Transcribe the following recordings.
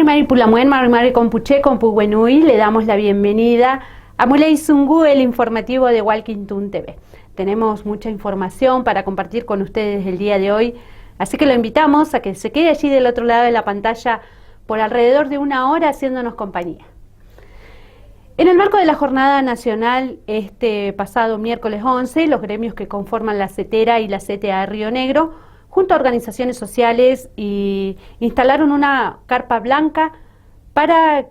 Mari Pulamuen, Mari Compuche, Compuguenui, le damos la bienvenida a Muley Zungu, el informativo de Walkington TV. Tenemos mucha información para compartir con ustedes el día de hoy, así que lo invitamos a que se quede allí del otro lado de la pantalla por alrededor de una hora haciéndonos compañía. En el marco de la Jornada Nacional, este pasado miércoles 11, los gremios que conforman la CETERA y la CTA de Río Negro, junto a organizaciones sociales, instalaron una carpa blanca para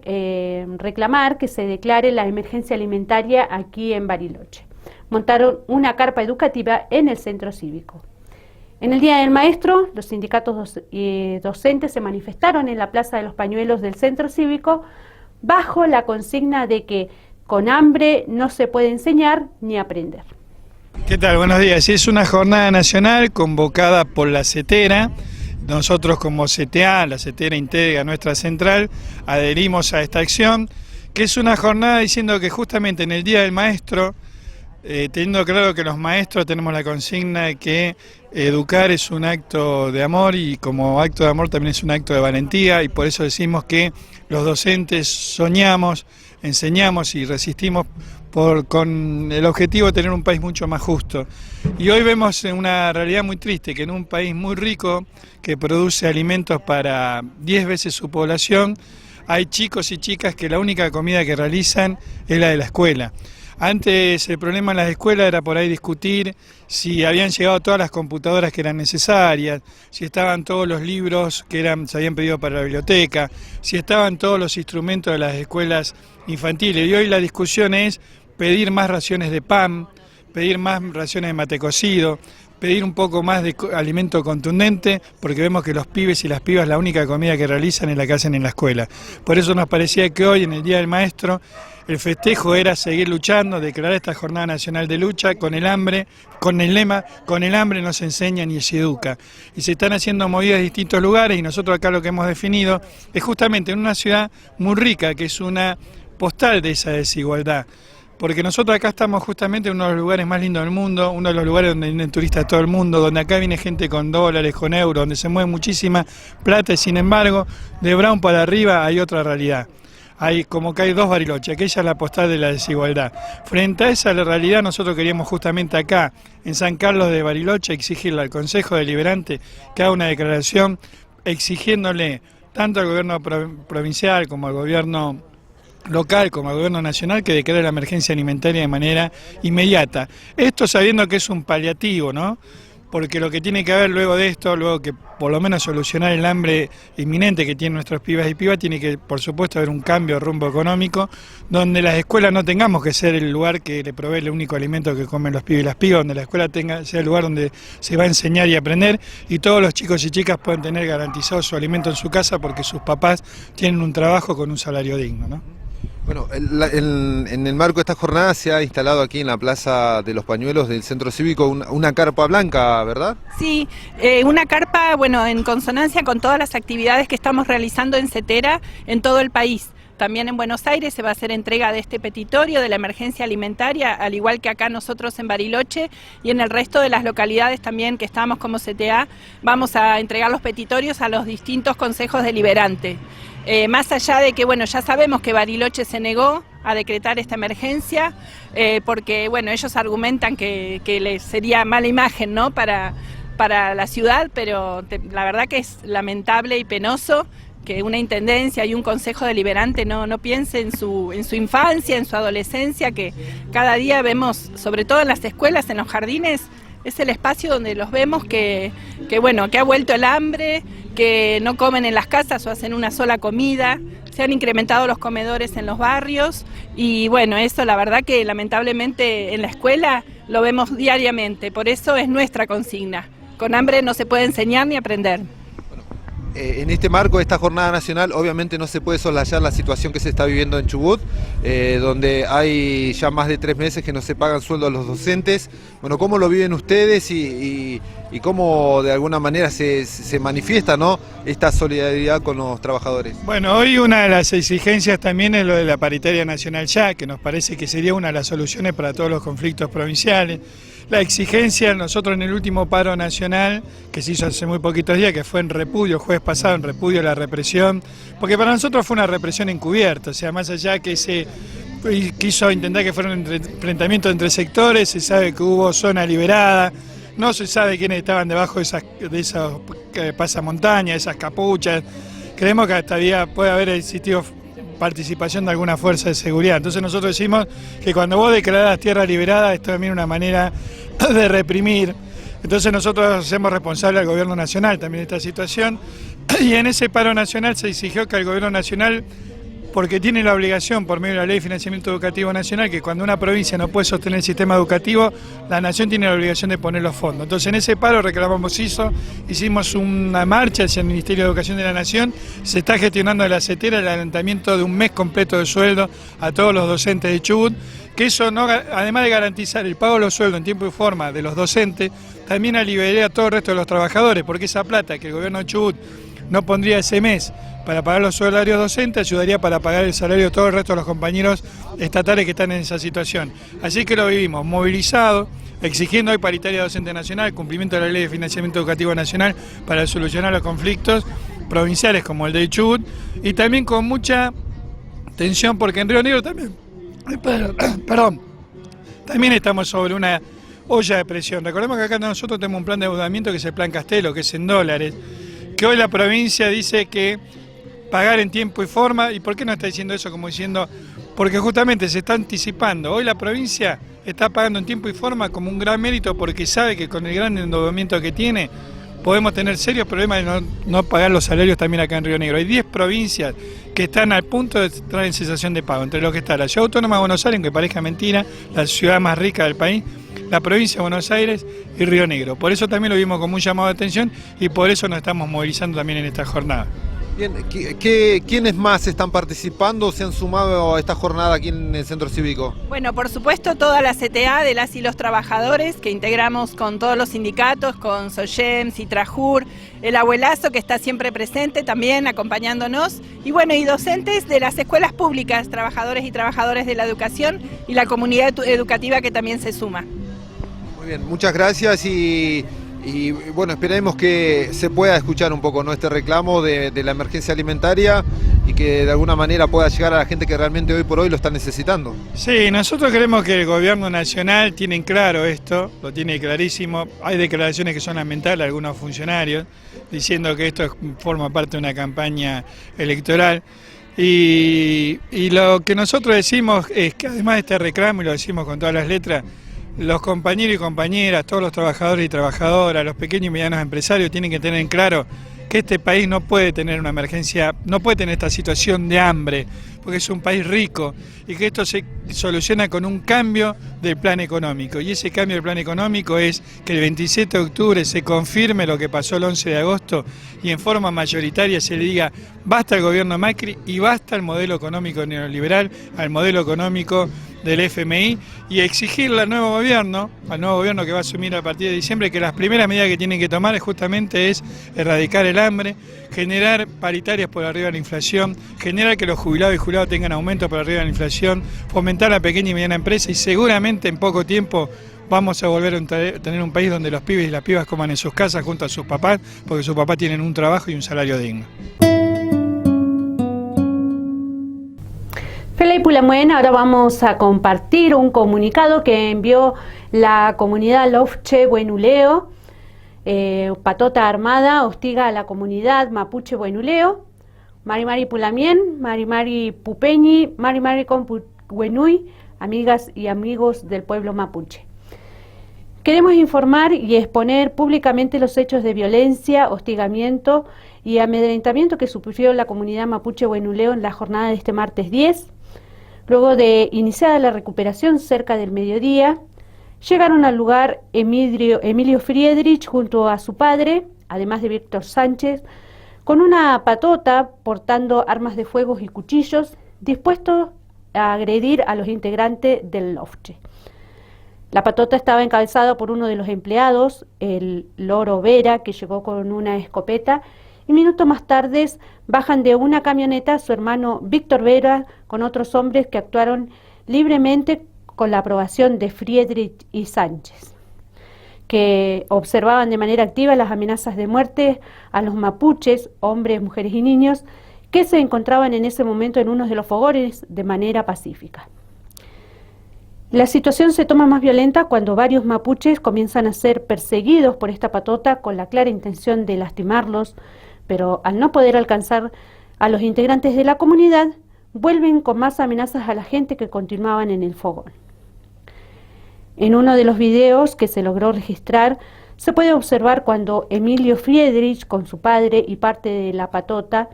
reclamar que se declare la emergencia alimentaria aquí en Bariloche. Montaron una carpa educativa en el centro cívico. En el Día del Maestro, los sindicatos docentes se manifestaron en la Plaza de los Pañuelos del centro cívico bajo la consigna de que con hambre no se puede enseñar ni aprender. ¿Qué tal? Buenos días. Es una jornada nacional convocada por la CETERA. Nosotros como CTA, la CETERA integra nuestra central, adherimos a esta acción, que es una jornada diciendo que justamente en el Día del Maestro, teniendo claro que los maestros tenemos la consigna de que educar es un acto de amor y como acto de amor también es un acto de valentía, y por eso decimos que los docentes soñamos, enseñamos y resistimos con el objetivo de tener un país mucho más justo. Y hoy vemos una realidad muy triste, que en un país muy rico, que produce alimentos para 10 veces su población, hay chicos y chicas que la única comida que realizan es la de la escuela. Antes el problema en las escuelas era por ahí discutir si habían llegado todas las computadoras que eran necesarias, si estaban todos los libros que se habían pedido para la biblioteca, si estaban todos los instrumentos de las escuelas infantiles. Y hoy la discusión es pedir más raciones de pan, pedir más raciones de mate cocido, pedir un poco más de alimento contundente, porque vemos que los pibes y las pibas la única comida que realizan es la que hacen en la escuela. Por eso nos parecía que hoy, en el Día del Maestro, el festejo era seguir luchando, declarar esta Jornada Nacional de Lucha con el hambre, con el lema, con el hambre no se enseña ni se educa. Y se están haciendo movidas en distintos lugares, y nosotros acá lo que hemos definido es justamente en una ciudad muy rica, que es una postal de esa desigualdad. Porque nosotros acá estamos justamente en uno de los lugares más lindos del mundo, uno de los lugares donde vienen turistas de todo el mundo, donde acá viene gente con dólares, con euros, donde se mueve muchísima plata, y sin embargo, de Brown para arriba hay otra realidad. Hay como que hay dos Bariloche, aquella es la postal de la desigualdad. Frente a esa realidad, nosotros queríamos justamente acá, en San Carlos de Bariloche, exigirle al Consejo Deliberante que haga una declaración exigiéndole tanto al gobierno provincial como al gobierno local como al gobierno nacional que declare la emergencia alimentaria de manera inmediata. Esto sabiendo que es un paliativo, ¿no? Porque lo que tiene que haber luego de esto, luego que por lo menos solucionar el hambre inminente que tienen nuestros pibas y pibas, tiene que por supuesto haber un cambio de rumbo económico, donde las escuelas no tengamos que ser el lugar que le provee el único alimento que comen los pibes y las pibas, donde la escuela sea el lugar donde se va a enseñar y aprender, y todos los chicos y chicas puedan tener garantizado su alimento en su casa porque sus papás tienen un trabajo con un salario digno, ¿no? Bueno, en el marco de esta jornada se ha instalado aquí en la Plaza de los Pañuelos del Centro Cívico una carpa blanca, ¿verdad? Sí, una carpa, bueno, en consonancia con todas las actividades que estamos realizando en CETERA en todo el país. También en Buenos Aires se va a hacer entrega de este petitorio de la emergencia alimentaria, al igual que acá nosotros en Bariloche, y en el resto de las localidades también que estamos como CTA, vamos a entregar los petitorios a los distintos consejos deliberantes. Más allá de que, bueno, ya sabemos que Bariloche se negó a decretar esta emergencia, porque, bueno, ellos argumentan que les sería mala imagen, ¿no?, para la ciudad, pero la verdad que es lamentable y penoso que una intendencia y un consejo deliberante no piense en su infancia, en su adolescencia, que cada día vemos, sobre todo en las escuelas, en los jardines, es el espacio donde los vemos que ha vuelto el hambre, que no comen en las casas o hacen una sola comida, se han incrementado los comedores en los barrios y bueno, eso la verdad que lamentablemente en la escuela lo vemos diariamente, por eso es nuestra consigna. Con hambre no se puede enseñar ni aprender. En este marco de esta jornada nacional, obviamente no se puede soslayar la situación que se está viviendo en Chubut, donde hay ya más de 3 meses que no se pagan sueldos a los docentes. Bueno, ¿cómo lo viven ustedes y cómo de alguna manera se manifiesta, ¿no?, esta solidaridad con los trabajadores? Bueno, hoy una de las exigencias también es lo de la paritaria nacional ya, que nos parece que sería una de las soluciones para todos los conflictos provinciales. La exigencia, nosotros en el último paro nacional, que se hizo hace muy poquitos días, que fue en repudio, el jueves pasado, en repudio a la represión, porque para nosotros fue una represión encubierta, o sea, más allá que se quiso intentar que fuera un enfrentamiento entre sectores, se sabe que hubo zona liberada, no se sabe quiénes estaban debajo de esos pasamontañas, esas capuchas. Creemos que hasta puede haber existido participación de alguna fuerza de seguridad. Entonces nosotros decimos que cuando vos declarás tierra liberada, esto también es una manera de reprimir. Entonces nosotros hacemos responsable al gobierno nacional también de esta situación, y en ese paro nacional se exigió que el gobierno nacional, porque tiene la obligación por medio de la Ley de Financiamiento Educativo Nacional, que cuando una provincia no puede sostener el sistema educativo, la nación tiene la obligación de poner los fondos. Entonces en ese paro reclamamos eso, hicimos una marcha hacia el Ministerio de Educación de la Nación, se está gestionando de la CETERA el adelantamiento de un mes completo de sueldo a todos los docentes de Chubut, que eso, no, además de garantizar el pago de los sueldos en tiempo y forma de los docentes, también aliviaría a todo el resto de los trabajadores, porque esa plata que el gobierno de Chubut no pondría ese mes para pagar los salarios docentes, ayudaría para pagar el salario de todo el resto de los compañeros estatales que están en esa situación. Así que lo vivimos movilizados, exigiendo hoy paritaria docente nacional, cumplimiento de la Ley de Financiamiento Educativo Nacional para solucionar los conflictos provinciales como el de Chubut, y también con mucha tensión porque en Río Negro también, también estamos sobre una olla de presión. Recordemos que acá nosotros tenemos un plan de endeudamiento que es el Plan Castelo, que es en dólares, que hoy la provincia dice que pagar en tiempo y forma. ¿Y por qué no está diciendo eso? Como diciendo, porque justamente se está anticipando. Hoy la provincia está pagando en tiempo y forma como un gran mérito, porque sabe que con el gran endeudamiento que tiene podemos tener serios problemas de no pagar los salarios también acá en Río Negro. Hay 10 provincias que están al punto de entrar en cesación de pago, entre los que está la Ciudad Autónoma de Buenos Aires, aunque parezca mentira, la ciudad más rica del país, la provincia de Buenos Aires y Río Negro. Por eso también lo vimos con un llamado de atención y por eso nos estamos movilizando también en esta jornada. Bien, ¿quiénes más están participando o se han sumado a esta jornada aquí en el Centro Cívico? Bueno, por supuesto toda la CTA de las y los trabajadores que integramos con todos los sindicatos, con SOYEM, Citrajur, el abuelazo que está siempre presente también acompañándonos, y bueno, y docentes de las escuelas públicas, trabajadores y trabajadoras de la educación y la comunidad educativa que también se suma. Muy bien, muchas gracias y bueno, esperemos que se pueda escuchar un poco, ¿no?, este reclamo de la emergencia alimentaria y que de alguna manera pueda llegar a la gente que realmente hoy por hoy lo está necesitando. Sí, nosotros creemos que el gobierno nacional tiene claro esto, lo tiene clarísimo. Hay declaraciones que son lamentables de algunos funcionarios diciendo que esto forma parte de una campaña electoral. Y lo que nosotros decimos es que además de este reclamo, y lo decimos con todas las letras, los compañeros y compañeras, todos los trabajadores y trabajadoras, los pequeños y medianos empresarios tienen que tener en claro que este país no puede tener una emergencia, no puede tener esta situación de hambre, porque es un país rico y que esto se soluciona con un cambio del plan económico. Y ese cambio del plan económico es que el 27 de octubre se confirme lo que pasó el 11 de agosto y en forma mayoritaria se le diga basta al gobierno Macri y basta al modelo económico neoliberal, al modelo económico del FMI, y exigirle al nuevo gobierno que va a asumir a partir de diciembre, que las primeras medidas que tienen que tomar justamente es erradicar el hambre, generar paritarias por arriba de la inflación, generar que los jubilados y jubilados tengan aumento por arriba de la inflación, fomentar la pequeña y mediana empresa, y seguramente en poco tiempo vamos a volver a tener un país donde los pibes y las pibas coman en sus casas junto a sus papás, porque sus papás tienen un trabajo y un salario digno. Fela y Pulamuen, ahora vamos a compartir un comunicado que envió la comunidad Lofche Buenuleo. Patota Armada hostiga a la comunidad Mapuche Buenuleo. Mari Pulamien, Mari Pupeñi, Mari Compuenui, amigas y amigos del pueblo mapuche. Queremos informar y exponer públicamente los hechos de violencia, hostigamiento y amedrentamiento que sufrió la comunidad Mapuche Buenuleo en la jornada de este martes 10. Luego de iniciada la recuperación cerca del mediodía, llegaron al lugar Emilio Friedrich junto a su padre, además de Víctor Sánchez, con una patota portando armas de fuego y cuchillos, dispuestos a agredir a los integrantes del Lofche. La patota estaba encabezada por uno de los empleados, el Loro Vera, que llegó con una escopeta, y minutos más tarde bajan de una camioneta su hermano Víctor Vera con otros hombres que actuaron libremente con la aprobación de Friedrich y Sánchez, que observaban de manera activa las amenazas de muerte a los mapuches, hombres, mujeres y niños, que se encontraban en ese momento en uno de los fogones de manera pacífica. La situación se toma más violenta cuando varios mapuches comienzan a ser perseguidos por esta patota con la clara intención de lastimarlos, pero al no poder alcanzar a los integrantes de la comunidad, vuelven con más amenazas a la gente que continuaban en el fogón. En uno de los videos que se logró registrar, se puede observar cuando Emilio Friedrich, con su padre y parte de la patota,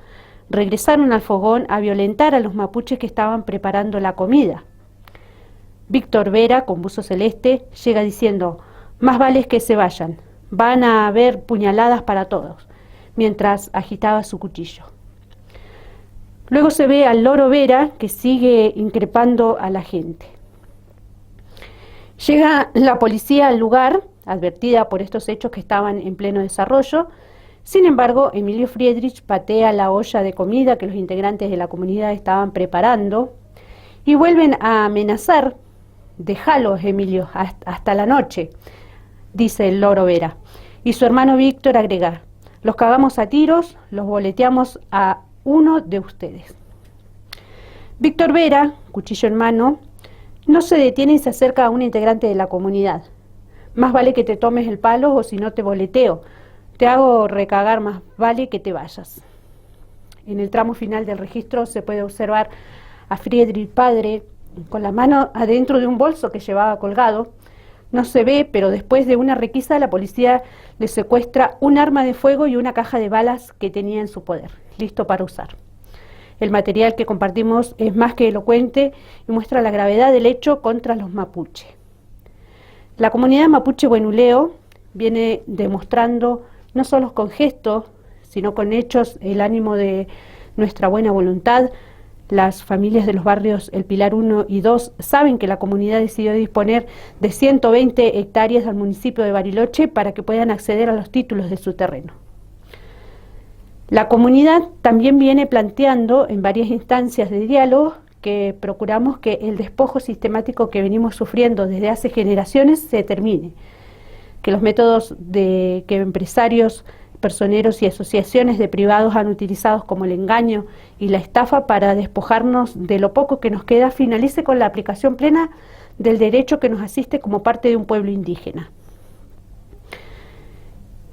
regresaron al fogón a violentar a los mapuches que estaban preparando la comida. Víctor Vera, con buzo celeste, llega diciendo: «Más vale que se vayan, van a haber puñaladas para todos», mientras agitaba su cuchillo. Luego se ve al Loro Vera, que sigue increpando a la gente. Llega la policía al lugar, advertida por estos hechos que estaban en pleno desarrollo. Sin embargo, Emilio Friedrich patea la olla de comida que los integrantes de la comunidad estaban preparando y vuelven a amenazar: «Déjalos, Emilio, hasta la noche», dice el Loro Vera. Y su hermano Víctor agrega: «Los cagamos a tiros, los boleteamos a uno de ustedes». Víctor Vera, cuchillo en mano, no se detiene y se acerca a un integrante de la comunidad. «Más vale que te tomes el palo o si no te boleteo. Te hago recagar, más vale que te vayas». En el tramo final del registro se puede observar a Friedrich padre con la mano adentro de un bolso que llevaba colgado. No se ve, pero después de una requisa la policía le secuestra un arma de fuego y una caja de balas que tenía en su poder, listo para usar. El material que compartimos es más que elocuente y muestra la gravedad del hecho contra los mapuche. La comunidad mapuche Huenuleo viene demostrando, no solo con gestos, sino con hechos, el ánimo de nuestra buena voluntad. Las familias de los barrios El Pilar 1 y 2 saben que la comunidad decidió disponer de 120 hectáreas al municipio de Bariloche para que puedan acceder a los títulos de su terreno. La comunidad también viene planteando en varias instancias de diálogo que procuramos que el despojo sistemático que venimos sufriendo desde hace generaciones se termine, que los métodos que empresarios, personeros y asociaciones de privados han utilizado como el engaño y la estafa para despojarnos de lo poco que nos queda finalice con la aplicación plena del derecho que nos asiste como parte de un pueblo indígena.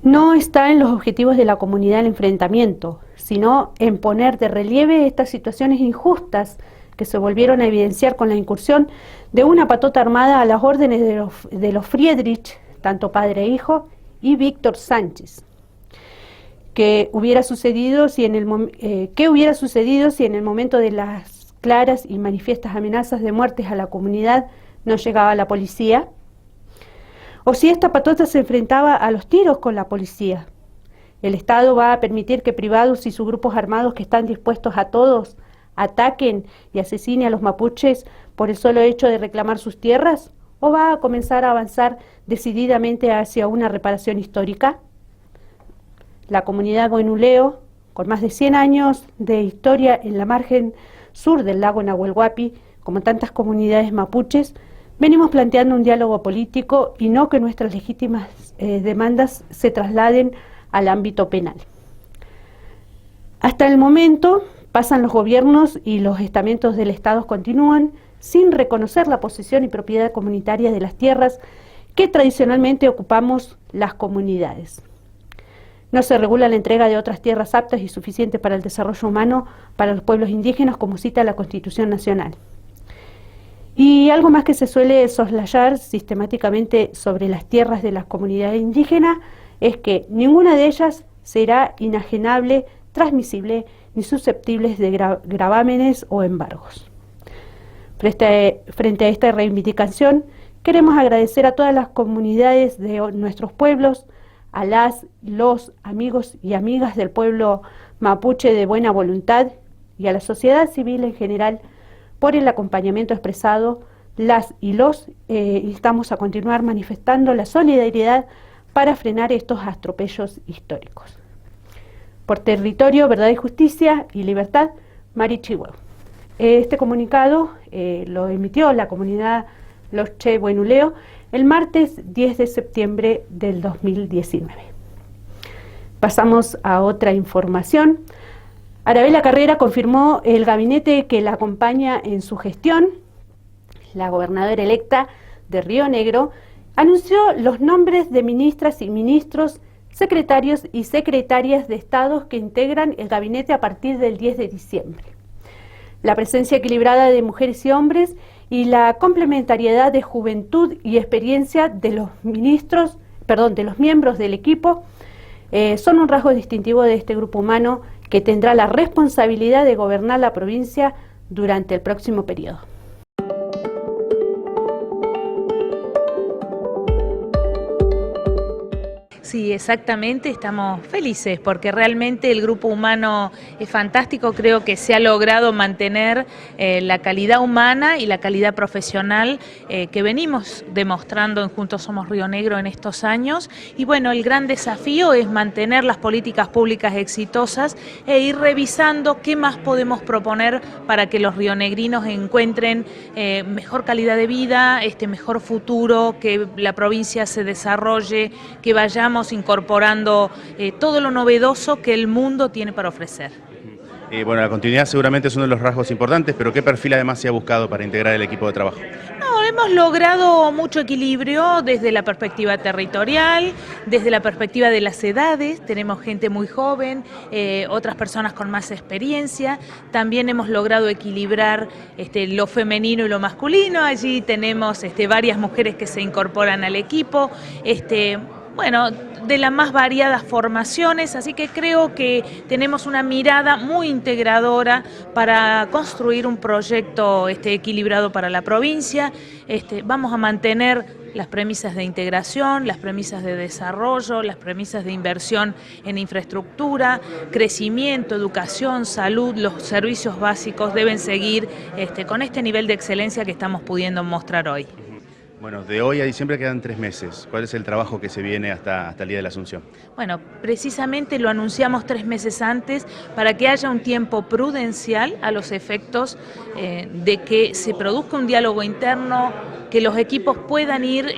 No está en los objetivos de la comunidad el enfrentamiento, sino en poner de relieve estas situaciones injustas que se volvieron a evidenciar con la incursión de una patota armada a las órdenes de los Friedrich, tanto padre e hijo, y Víctor Sánchez. ¿Qué hubiera sucedido si en el momento de las claras y manifiestas amenazas de muertes a la comunidad no llegaba la policía? ¿O si esta patota se enfrentaba a los tiros con la policía? ¿El Estado va a permitir que privados y sus grupos armados que están dispuestos a todos ataquen y asesinen a los mapuches por el solo hecho de reclamar sus tierras? ¿O va a comenzar a avanzar decididamente hacia una reparación histórica? La comunidad Huenuleo, con más de 100 años de historia en la margen sur del lago Nahuel Huapi, como tantas comunidades mapuches, venimos planteando un diálogo político y no que nuestras legítimas demandas se trasladen al ámbito penal. Hasta el momento pasan los gobiernos y los estamentos del Estado continúan sin reconocer la posesión y propiedad comunitaria de las tierras que tradicionalmente ocupamos las comunidades. No se regula la entrega de otras tierras aptas y suficientes para el desarrollo humano para los pueblos indígenas, como cita la Constitución Nacional. Y algo más que se suele soslayar sistemáticamente sobre las tierras de las comunidades indígenas es que ninguna de ellas será inajenable, transmisible ni susceptible de gravámenes o embargos. Frente a esta reivindicación, queremos agradecer a todas las comunidades de nuestros pueblos, a los amigos y amigas del pueblo mapuche de buena voluntad y a la sociedad civil en general por el acompañamiento expresado. Las y los instamos a continuar manifestando la solidaridad para frenar estos atropellos históricos. Por territorio, verdad y justicia y libertad, Mari Chihuahua. Este comunicado lo emitió la comunidad Los Che Buenuleo el martes 10 de septiembre del 2019. Pasamos a otra información. Arabella Carrera confirmó el gabinete que la acompaña en su gestión. La gobernadora electa de Río Negro anunció los nombres de ministras y ministros, secretarios y secretarias de Estado que integran el gabinete a partir del 10 de diciembre. La presencia equilibrada de mujeres y hombres y la complementariedad de juventud y experiencia de los miembros del equipo son un rasgo distintivo de este grupo humano que tendrá la responsabilidad de gobernar la provincia durante el próximo periodo. Sí, exactamente, estamos felices porque realmente el grupo humano es fantástico, creo que se ha logrado mantener la calidad humana y la calidad profesional que venimos demostrando en Juntos Somos Río Negro en estos años, y bueno, el gran desafío es mantener las políticas públicas exitosas e ir revisando qué más podemos proponer para que los rionegrinos encuentren mejor calidad de vida, mejor futuro, que la provincia se desarrolle, que vayamos incorporando todo lo novedoso que el mundo tiene para ofrecer. Bueno, la continuidad seguramente es uno de los rasgos importantes, pero ¿qué perfil además se ha buscado para integrar el equipo de trabajo? No, hemos logrado mucho equilibrio desde la perspectiva territorial, desde la perspectiva de las edades, tenemos gente muy joven, otras personas con más experiencia, también hemos logrado equilibrar lo femenino y lo masculino, allí tenemos varias mujeres que se incorporan al equipo, bueno, de las más variadas formaciones, así que creo que tenemos una mirada muy integradora para construir un proyecto equilibrado para la provincia. Vamos a mantener las premisas de integración, las premisas de desarrollo, las premisas de inversión en infraestructura, crecimiento, educación, salud, los servicios básicos deben seguir con este nivel de excelencia que estamos pudiendo mostrar hoy. Bueno, de hoy a diciembre quedan 3 meses. ¿Cuál es el trabajo que se viene hasta el día de la Asunción? Bueno, precisamente lo anunciamos 3 meses antes para que haya un tiempo prudencial a los efectos de que se produzca un diálogo interno, que los equipos puedan ir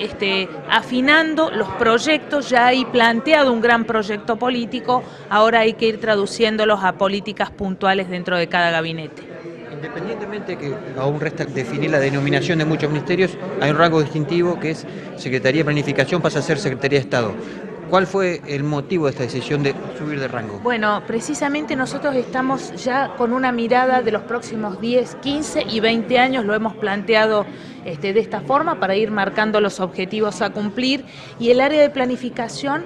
afinando los proyectos. Ya hay planteado un gran proyecto político, ahora hay que ir traduciéndolos a políticas puntuales dentro de cada gabinete. Independientemente que aún resta definir la denominación de muchos ministerios, hay un rango distintivo que es Secretaría de Planificación, pasa a ser Secretaría de Estado. ¿Cuál fue el motivo de esta decisión de subir de rango? Bueno, precisamente nosotros estamos ya con una mirada de los próximos 10, 15 y 20 años, lo hemos planteado de esta forma para ir marcando los objetivos a cumplir, y el área de planificación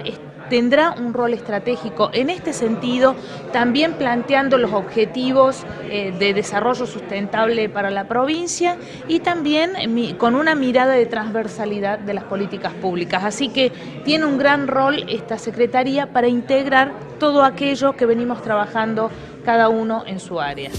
tendrá un rol estratégico en este sentido, también planteando los objetivos de desarrollo sustentable para la provincia y también con una mirada de transversalidad de las políticas públicas. Así que tiene un gran rol esta Secretaría para integrar todo aquello que venimos trabajando cada uno en su área.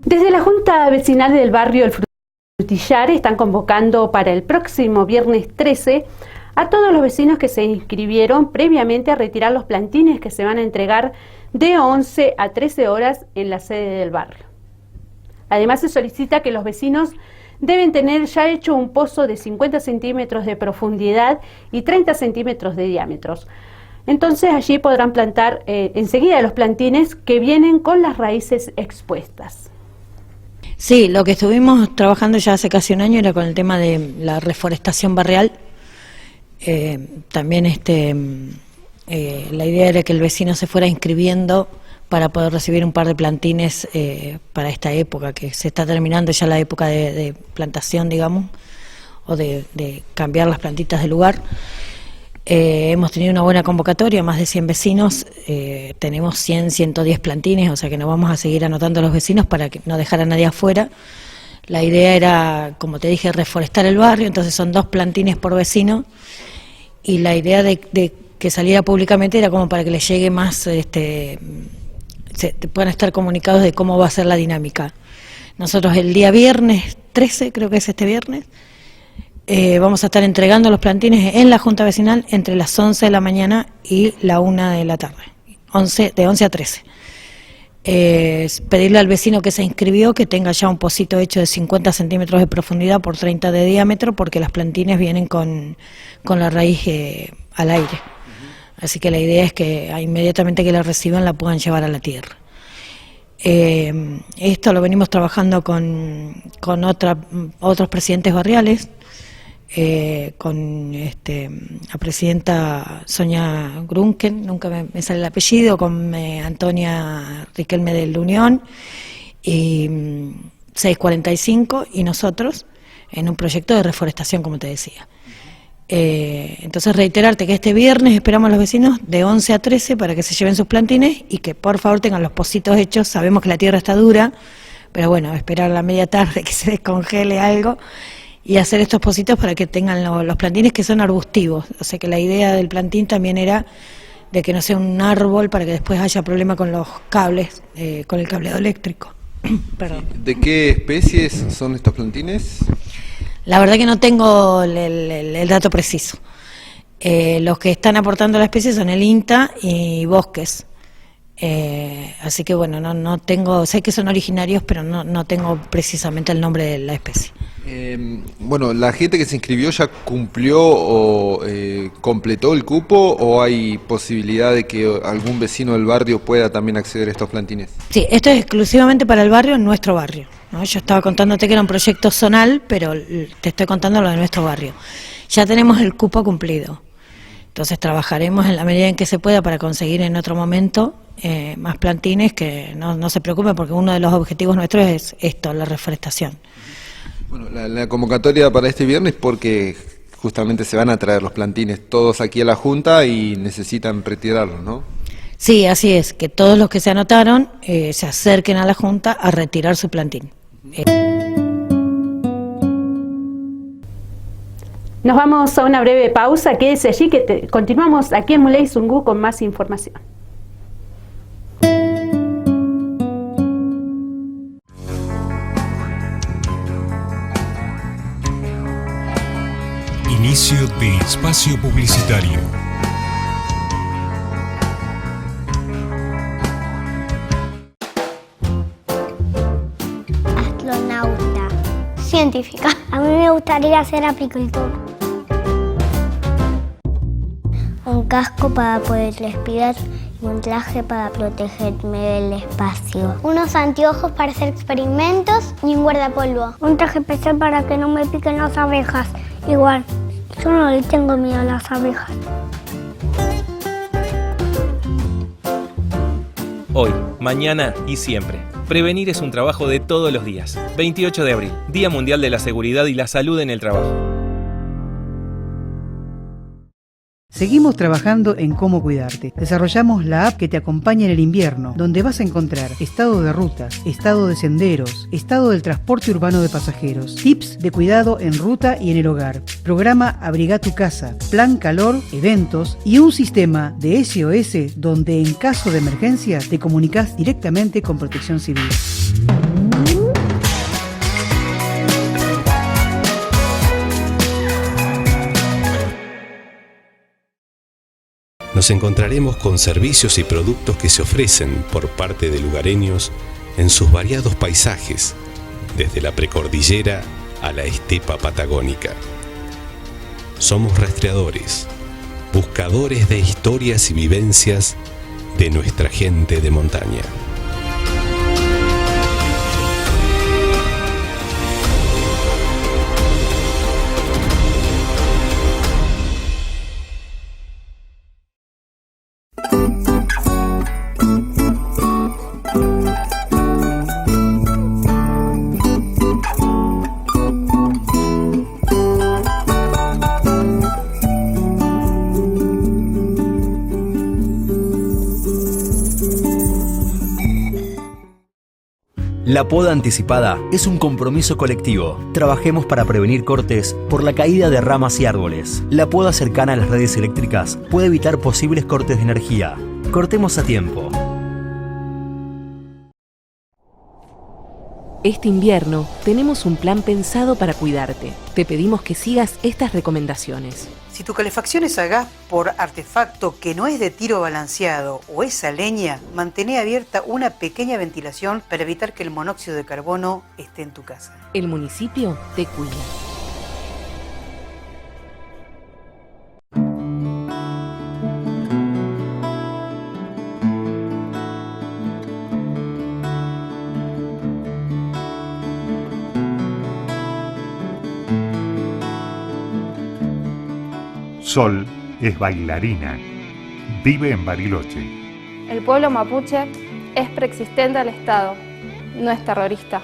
Desde la Junta Vecinal del barrio El Frutillar están convocando para el próximo viernes 13 a todos los vecinos que se inscribieron previamente a retirar los plantines que se van a entregar de 11 a 13 horas en la sede del barrio. Además, se solicita que los vecinos deben tener ya hecho un pozo de 50 centímetros de profundidad y 30 centímetros de diámetro. Entonces allí podrán plantar enseguida los plantines que vienen con las raíces expuestas. Sí, lo que estuvimos trabajando ya hace casi un año era con el tema de la reforestación barrial. También la idea era que el vecino se fuera inscribiendo para poder recibir un par de plantines para esta época, que se está terminando ya la época de plantación, digamos, o de cambiar las plantitas de lugar. Hemos tenido una buena convocatoria, más de 100 vecinos, tenemos 110 plantines, o sea que nos vamos a seguir anotando a los vecinos para que no dejar a nadie afuera. La idea era, como te dije, reforestar el barrio, entonces son 2 plantines por vecino, y la idea de que saliera públicamente era como para que les llegue más, puedan estar comunicados de cómo va a ser la dinámica. Nosotros el día viernes 13, creo que es este viernes, vamos a estar entregando los plantines en la Junta Vecinal entre las 11 de la mañana y la 1 de la tarde, de 11 a 13. Pedirle al vecino que se inscribió que tenga ya un pocito hecho de 50 centímetros de profundidad por 30 de diámetro, porque las plantines vienen con la raíz al aire. Así que la idea es que inmediatamente que la reciban la puedan llevar a la tierra. Esto lo venimos trabajando con otros presidentes barriales, con la presidenta Sonia Grunken, nunca me sale el apellido, con Antonia Riquelme de la Unión, y 645, y nosotros en un proyecto de reforestación, como te decía. Entonces reiterarte que este viernes esperamos a los vecinos de 11 a 13 para que se lleven sus plantines y que por favor tengan los pocitos hechos. Sabemos que la tierra está dura, pero bueno, esperar a la media tarde que se descongele algo y hacer estos pocitos para que tengan los plantines, que son arbustivos. O sea que la idea del plantín también era de que no sea un árbol para que después haya problema con los cables, con el cableado eléctrico. Perdón. ¿De qué especies son estos plantines? La verdad que no tengo el dato preciso. Los que están aportando la especie son el INTA y Bosques. Así que bueno, no tengo, sé que son originarios, pero no tengo precisamente el nombre de la especie. Bueno, ¿la gente que se inscribió ya cumplió o completó el cupo, o hay posibilidad de que algún vecino del barrio pueda también acceder a estos plantines? Sí, esto es exclusivamente para el barrio, nuestro barrio, ¿no? Yo estaba contándote que era un proyecto zonal, pero te estoy contando lo de nuestro barrio. Ya tenemos el cupo cumplido, entonces trabajaremos en la medida en que se pueda para conseguir en otro momento más plantines, que no se preocupen, porque uno de los objetivos nuestros es esto, la reforestación. Bueno, la convocatoria para este viernes, porque justamente se van a traer los plantines todos aquí a la Junta y necesitan retirarlos, ¿no? Sí, así es, que todos los que se anotaron se acerquen a la Junta a retirar su plantín. Nos vamos a una breve pausa, quédese allí que continuamos aquí en Muley Zungu con más información. Inicio de espacio publicitario. Astronauta. Científica. A mí me gustaría ser apicultor. Un casco para poder respirar y un traje para protegerme del espacio. Unos anteojos para hacer experimentos y un guardapolvo. Un traje especial para que no me piquen las abejas. Igual, yo no le tengo miedo a las abejas. Hoy, mañana y siempre. Prevenir es un trabajo de todos los días. 28 de abril, Día Mundial de la Seguridad y la Salud en el Trabajo. Seguimos trabajando en cómo cuidarte. Desarrollamos la app que te acompaña en el invierno, donde vas a encontrar estado de rutas, estado de senderos, estado del transporte urbano de pasajeros, tips de cuidado en ruta y en el hogar, programa Abriga tu casa, plan calor, eventos y un sistema de SOS donde en caso de emergencia te comunicas directamente con Protección Civil. Nos encontraremos con servicios y productos que se ofrecen por parte de lugareños en sus variados paisajes, desde la precordillera a la estepa patagónica. Somos rastreadores, buscadores de historias y vivencias de nuestra gente de montaña. La poda anticipada es un compromiso colectivo. Trabajemos para prevenir cortes por la caída de ramas y árboles. La poda cercana a las redes eléctricas puede evitar posibles cortes de energía. Cortemos a tiempo. Este invierno tenemos un plan pensado para cuidarte. Te pedimos que sigas estas recomendaciones. Si tu calefacción es a gas por artefacto que no es de tiro balanceado o es a leña, mantén abierta una pequeña ventilación para evitar que el monóxido de carbono esté en tu casa. El municipio te cuida. Sol es bailarina. Vive en Bariloche. El pueblo mapuche es preexistente al Estado, no es terrorista.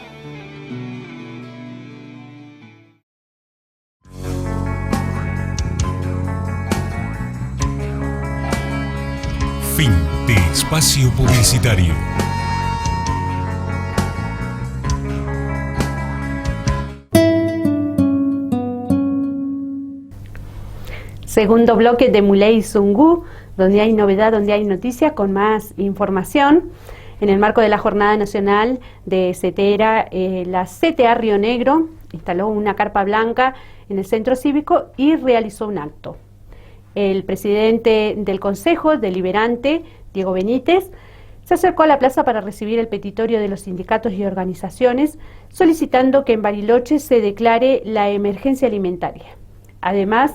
Fin de espacio publicitario. Segundo bloque de Muley Zungu, donde hay novedad, donde hay noticias con más información. En el marco de la Jornada Nacional de CETERA, la CTA Río Negro instaló una carpa blanca en el centro cívico y realizó un acto. El presidente del Consejo Deliberante, Diego Benítez, se acercó a la plaza para recibir el petitorio de los sindicatos y organizaciones, solicitando que en Bariloche se declare la emergencia alimentaria. Además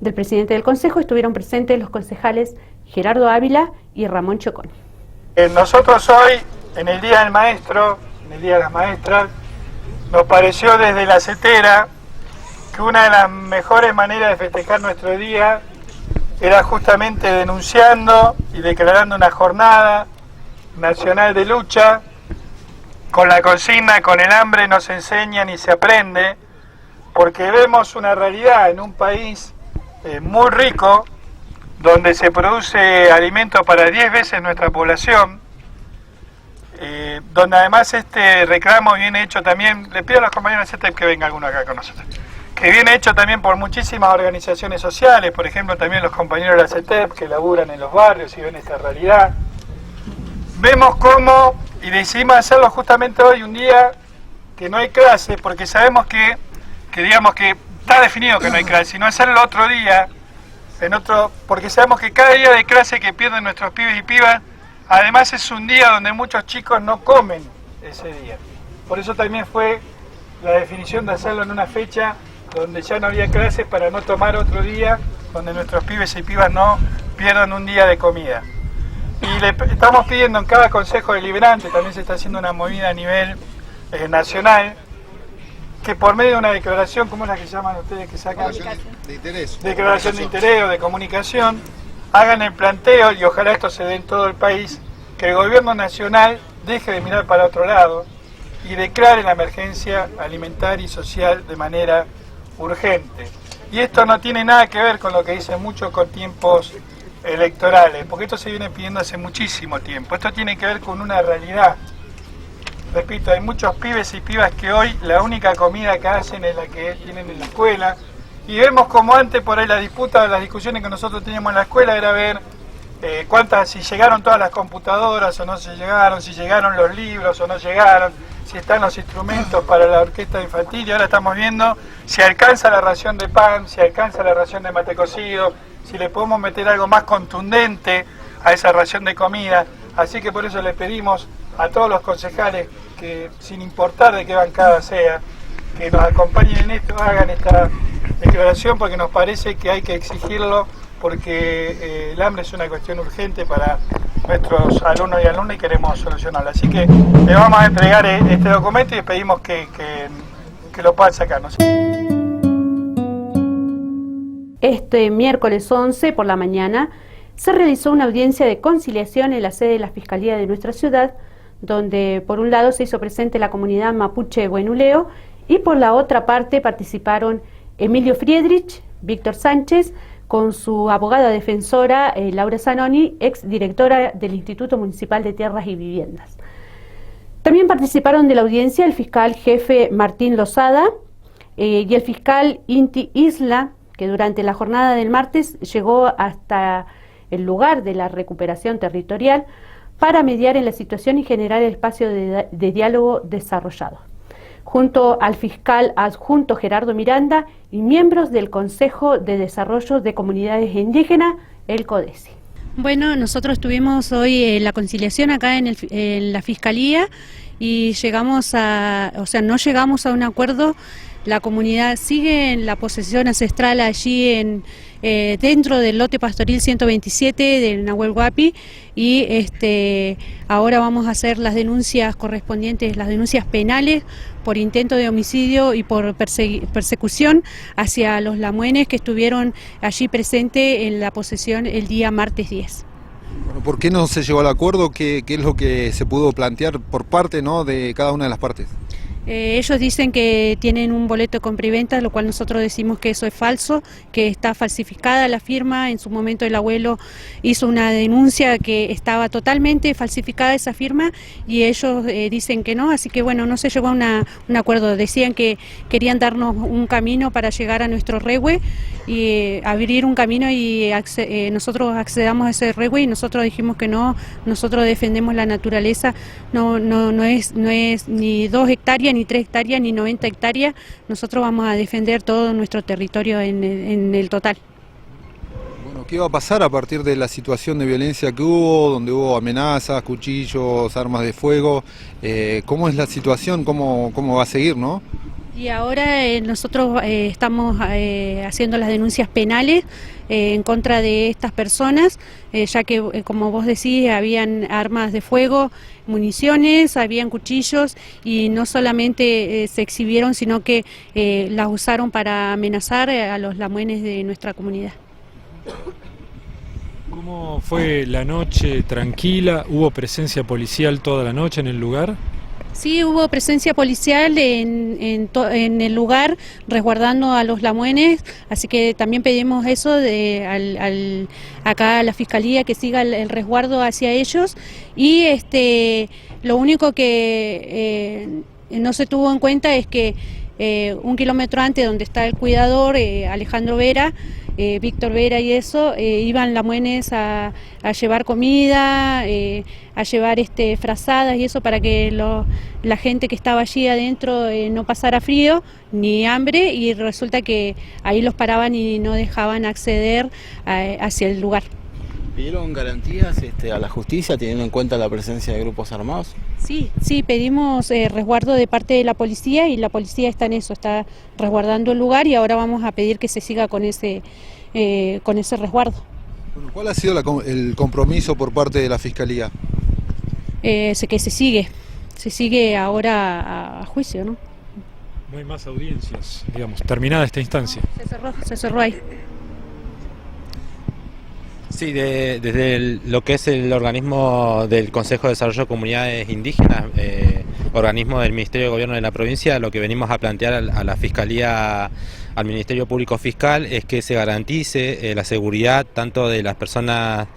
del presidente del Consejo, estuvieron presentes los concejales Gerardo Ávila y Ramón Chocón. Nosotros hoy, en el Día del Maestro, en el Día de las Maestras, nos pareció desde la CETERA que una de las mejores maneras de festejar nuestro día era justamente denunciando y declarando una jornada nacional de lucha con la consigna "con el hambre no se enseña ni se aprende", porque vemos una realidad en un país muy rico, donde se produce alimento para 10 veces nuestra población, donde además este reclamo viene hecho también, le pido a los compañeros de CETEP que venga alguno acá con nosotros, que viene hecho también por muchísimas organizaciones sociales, por ejemplo también los compañeros de la CETEP que laburan en los barrios y ven esta realidad. Vemos cómo, y decidimos hacerlo justamente hoy, un día que no hay clase, porque sabemos que digamos que está definido que no hay clase, sino hacerlo otro día, porque sabemos que cada día de clase que pierden nuestros pibes y pibas, además es un día donde muchos chicos no comen ese día. Por eso también fue la definición de hacerlo en una fecha donde ya no había clases, para no tomar otro día donde nuestros pibes y pibas no pierdan un día de comida. Y le estamos pidiendo en cada consejo deliberante, también se está haciendo una movida a nivel nacional, que por medio de una declaración, ¿cómo es la que llaman ustedes que sacan? De interés. Declaración de interés o de comunicación, hagan el planteo, y ojalá esto se dé en todo el país, que el gobierno nacional deje de mirar para otro lado y declare la emergencia alimentaria y social de manera urgente. Y esto no tiene nada que ver con lo que dicen muchos con tiempos electorales, porque esto se viene pidiendo hace muchísimo tiempo. Esto tiene que ver con una realidad. Repito, hay muchos pibes y pibas que hoy la única comida que hacen es la que tienen en la escuela, y vemos como antes por ahí la disputa, las discusiones que nosotros teníamos en la escuela era ver si llegaron todas las computadoras o no se llegaron, si llegaron los libros o no llegaron, si están los instrumentos para la orquesta infantil, y ahora estamos viendo si alcanza la ración de pan, si alcanza la ración de mate cocido, si le podemos meter algo más contundente a esa ración de comida. Así que por eso le pedimos a todos los concejales que, sin importar de qué bancada sea, que nos acompañen en esto, hagan esta declaración, porque nos parece que hay que exigirlo, porque el hambre es una cuestión urgente para nuestros alumnos y alumnas y queremos solucionarlo. Así que le vamos a entregar este documento y pedimos que lo puedan sacarnos. Este miércoles 11 por la mañana se realizó una audiencia de conciliación en la sede de la Fiscalía de nuestra ciudad, donde por un lado se hizo presente la comunidad mapuche Huenuleo y por la otra parte participaron Emilio Friedrich, Víctor Sánchez, con su abogada defensora Laura Zanoni, ex directora del Instituto Municipal de Tierras y Viviendas. También participaron de la audiencia el fiscal jefe Martín Lozada y el fiscal Inti Isla, que durante la jornada del martes llegó hasta el lugar de la recuperación territorial para mediar en la situación y generar el espacio de diálogo desarrollado, junto al fiscal adjunto Gerardo Miranda y miembros del Consejo de Desarrollo de Comunidades Indígenas, el CODESI. Bueno, nosotros tuvimos hoy la conciliación acá en la Fiscalía y no llegamos a un acuerdo. La comunidad sigue en la posesión ancestral allí dentro del lote pastoril 127 del Nahuel Huapi y ahora vamos a hacer las denuncias correspondientes, las denuncias penales por intento de homicidio y por persecución hacia los lamuenes que estuvieron allí presentes en la posesión el día martes 10. Bueno, ¿por qué no se llegó al acuerdo? ¿Qué es lo que se pudo plantear por parte, ¿no?, de cada una de las partes? Ellos dicen que tienen un boleto de compra y venta, lo cual nosotros decimos que eso es falso, que está falsificada la firma. En su momento el abuelo hizo una denuncia que estaba totalmente falsificada esa firma y ellos dicen que no, así que bueno, no se llegó a un acuerdo. Decían que querían darnos un camino para llegar a nuestro rehue y abrir un camino y nosotros accedamos a ese rehue y nosotros dijimos que no, nosotros defendemos la naturaleza, no es ni 2 hectáreas, ni 3 hectáreas, ni 90 hectáreas, nosotros vamos a defender todo nuestro territorio en el total. Bueno, ¿qué va a pasar a partir de la situación de violencia que hubo, donde hubo amenazas, cuchillos, armas de fuego? ¿Cómo es la situación? ¿Cómo va a seguir, no? Y ahora nosotros estamos haciendo las denuncias penales en contra de estas personas, ya que como vos decís, habían armas de fuego, municiones, habían cuchillos y no solamente se exhibieron, sino que las usaron para amenazar a los lamuenes de nuestra comunidad. ¿Cómo fue la noche tranquila? ¿Hubo presencia policial toda la noche en el lugar? Sí, hubo presencia policial en el lugar, resguardando a los lamuenes, así que también pedimos eso acá a la Fiscalía, que siga el resguardo hacia ellos. Y lo único que no se tuvo en cuenta es que 1 kilómetro antes, donde está el cuidador, Alejandro Vera, Víctor Vera y eso, iban lamuenes a llevar comida, a llevar frazadas y eso para que la gente que estaba allí adentro no pasara frío ni hambre, y resulta que ahí los paraban y no dejaban acceder hacia el lugar. ¿Pidieron garantías a la justicia teniendo en cuenta la presencia de grupos armados? Sí, pedimos resguardo de parte de la policía y la policía está en eso, está resguardando el lugar y ahora vamos a pedir que se siga con ese resguardo. Bueno, ¿cuál ha sido el compromiso por parte de la Fiscalía? Que se sigue ahora a juicio, ¿no? No hay más audiencias, digamos, terminada esta instancia. Se cerró ahí. Sí, desde lo que es el organismo del Consejo de Desarrollo de Comunidades Indígenas, organismo del Ministerio de Gobierno de la provincia, lo que venimos a plantear a la Fiscalía, al Ministerio Público Fiscal, es que se garantice la seguridad tanto de las personas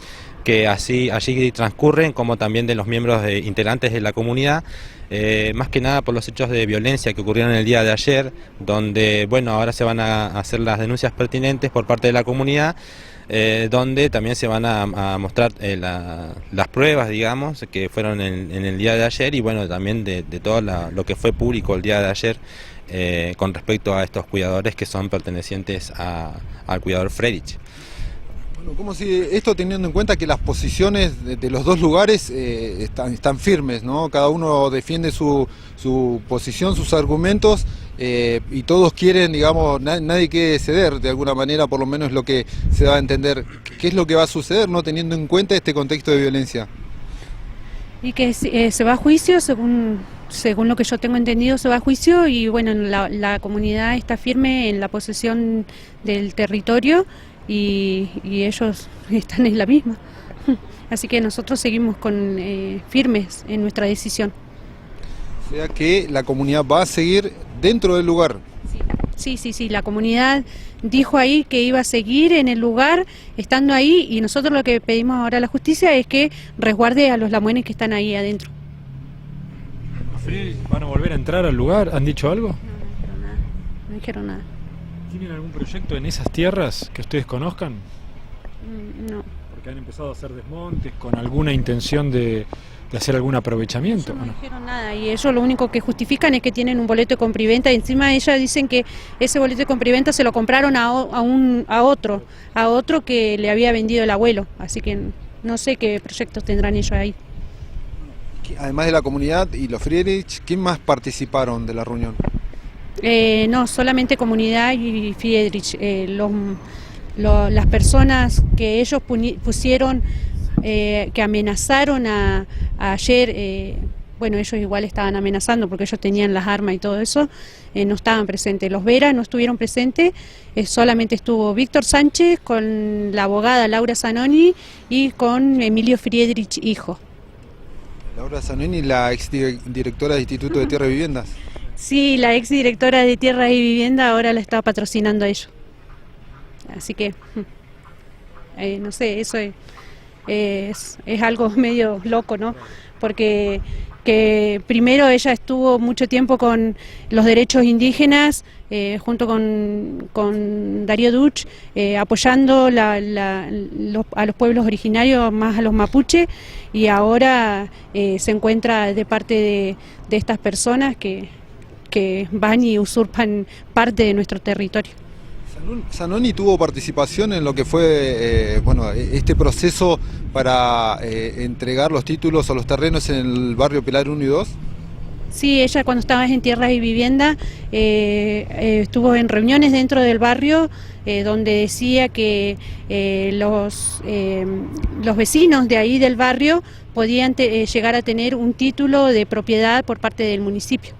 que allí transcurren, como también de los miembros integrantes de la comunidad, más que nada por los hechos de violencia que ocurrieron el día de ayer, donde, bueno, ahora se van a hacer las denuncias pertinentes por parte de la comunidad, donde también se van a mostrar las pruebas, digamos, que fueron en el día de ayer, y bueno, también de todo lo que fue público el día de ayer con respecto a estos cuidadores que son pertenecientes al cuidador Fredich. Bueno, ¿cómo sigue esto teniendo en cuenta que las posiciones de los dos lugares están firmes, ¿no? Cada uno defiende su posición, sus argumentos, y todos quieren, digamos, nadie quiere ceder de alguna manera, por lo menos es lo que se da a entender. ¿Qué es lo que va a suceder, no teniendo en cuenta este contexto de violencia? Y que se va a juicio, según lo que yo tengo entendido, se va a juicio, y bueno, la comunidad está firme en la posesión del territorio y ellos están en la misma. Así que nosotros seguimos firmes en nuestra decisión. O sea que la comunidad va a seguir dentro del lugar. Sí, la comunidad dijo ahí que iba a seguir en el lugar, estando ahí, y nosotros lo que pedimos ahora a la justicia es que resguarde a los lamuenes que están ahí adentro. ¿Van a volver a entrar al lugar? ¿Han dicho algo? No dijeron nada. ¿Tienen algún proyecto en esas tierras que ustedes conozcan? No. Porque han empezado a hacer desmontes con alguna intención de hacer algún aprovechamiento. No dijeron nada y ellos lo único que justifican es que tienen un boleto de compraventa y encima ellas dicen que ese boleto de compraventa se lo compraron a otro que le había vendido el abuelo, así que no sé qué proyectos tendrán ellos ahí. Además de la comunidad y los Friedrich, ¿quién más participaron de la reunión? No, solamente comunidad y Friedrich, las personas que ellos pusieron, que amenazaron ayer, bueno, ellos igual estaban amenazando porque ellos tenían las armas y todo eso, no estaban presentes. Los Vera no estuvieron presentes, solamente estuvo Víctor Sánchez con la abogada Laura Zanoni y con Emilio Friedrich, hijo. Laura Zanoni, la exdirectora del Instituto de Tierra y Viviendas. Sí, la exdirectora de Tierra y Vivienda ahora la está patrocinando a ellos. Así que, no sé, eso es algo medio loco, ¿no? Porque que primero ella estuvo mucho tiempo con los derechos indígenas, junto con Darío Duch, apoyando a los pueblos originarios, más a los mapuche, y ahora se encuentra de parte de estas personas que van y usurpan parte de nuestro territorio. Zanoni tuvo participación en lo que fue este proceso para entregar los títulos o los terrenos en el barrio Pilar 1 y 2. Sí, ella cuando estaba en Tierras y Vivienda estuvo en reuniones dentro del barrio donde decía que los vecinos de ahí del barrio podían llegar a tener un título de propiedad por parte del municipio.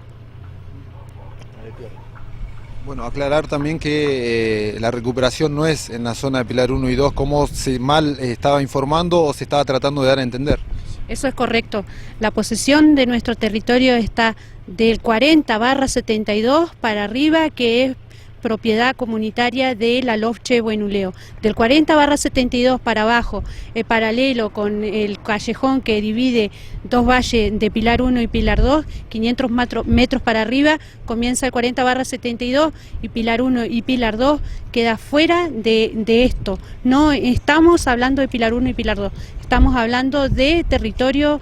Bueno, aclarar también que la recuperación no es en la zona de Pilar 1 y 2, como se mal estaba informando o se estaba tratando de dar a entender. Eso es correcto. La posesión de nuestro territorio está del 40/72 para arriba, que es propiedad comunitaria de la Lofche Buenuleo. Del 40/72 para abajo, paralelo con el callejón que divide dos valles de Pilar 1 y Pilar 2, 500 metros para arriba, comienza el 40/72 y Pilar 1 y Pilar 2 queda fuera de esto. No estamos hablando de Pilar 1 y Pilar 2, estamos hablando de territorio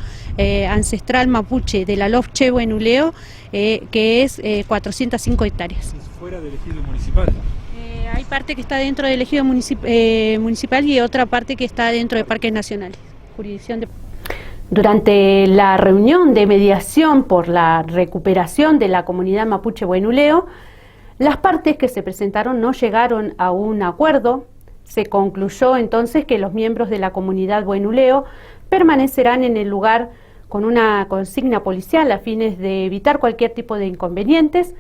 ancestral mapuche de la Lofche Buenuleo, que es 405 hectáreas. ¿Fuera del ejido municipal? Hay parte que está dentro del ejido municipal y otra parte que está dentro de parques nacionales, jurisdicción de... Durante la reunión de mediación por la recuperación de la comunidad mapuche Buenuleo, las partes que se presentaron no llegaron a un acuerdo. Se concluyó entonces que los miembros de la comunidad Buenuleo permanecerán en el lugar con una consigna policial a fines de evitar cualquier tipo de inconvenientes,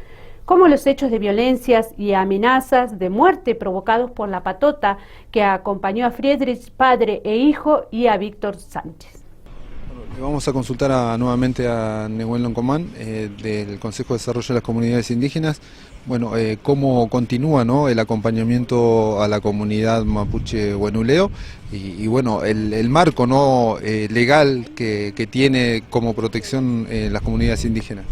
como los hechos de violencias y amenazas de muerte provocados por la patota que acompañó a Friedrich, padre e hijo, y a Víctor Sánchez. Le vamos a consultar nuevamente a Nehuel Loncomán, del Consejo de Desarrollo de las Comunidades Indígenas, cómo continúa, ¿no?, el acompañamiento a la comunidad mapuche Buenuleo y el marco, ¿no?, legal que tiene como protección las comunidades indígenas.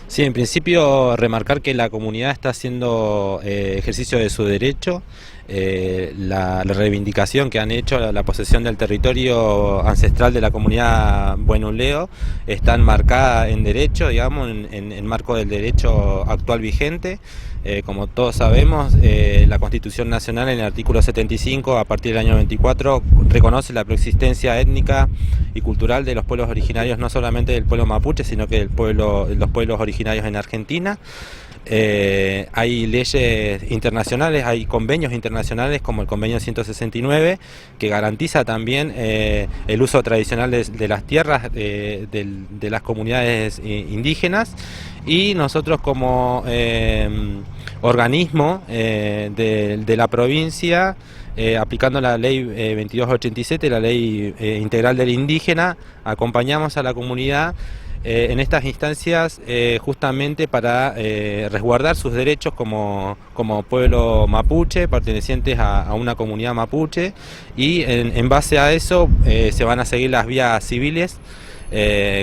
Sí, en principio remarcar que la comunidad está haciendo ejercicio de su derecho. La reivindicación que han hecho la posesión del territorio ancestral de la comunidad Buenuleo está enmarcada en derecho, digamos, en marco del derecho actual vigente. Como todos sabemos, la Constitución Nacional en el artículo 75, a partir del año 24, reconoce la preexistencia étnica y cultural de los pueblos originarios, no solamente del pueblo mapuche, sino que los pueblos originarios en Argentina. Hay leyes internacionales, hay convenios internacionales como el convenio 169 que garantiza también el uso tradicional de las tierras de las comunidades indígenas, y nosotros como organismo de la provincia, aplicando la ley 2287, la ley integral del indígena, acompañamos a la comunidad en estas instancias justamente para resguardar sus derechos como pueblo mapuche, pertenecientes a una comunidad mapuche, y en base a eso se van a seguir las vías civiles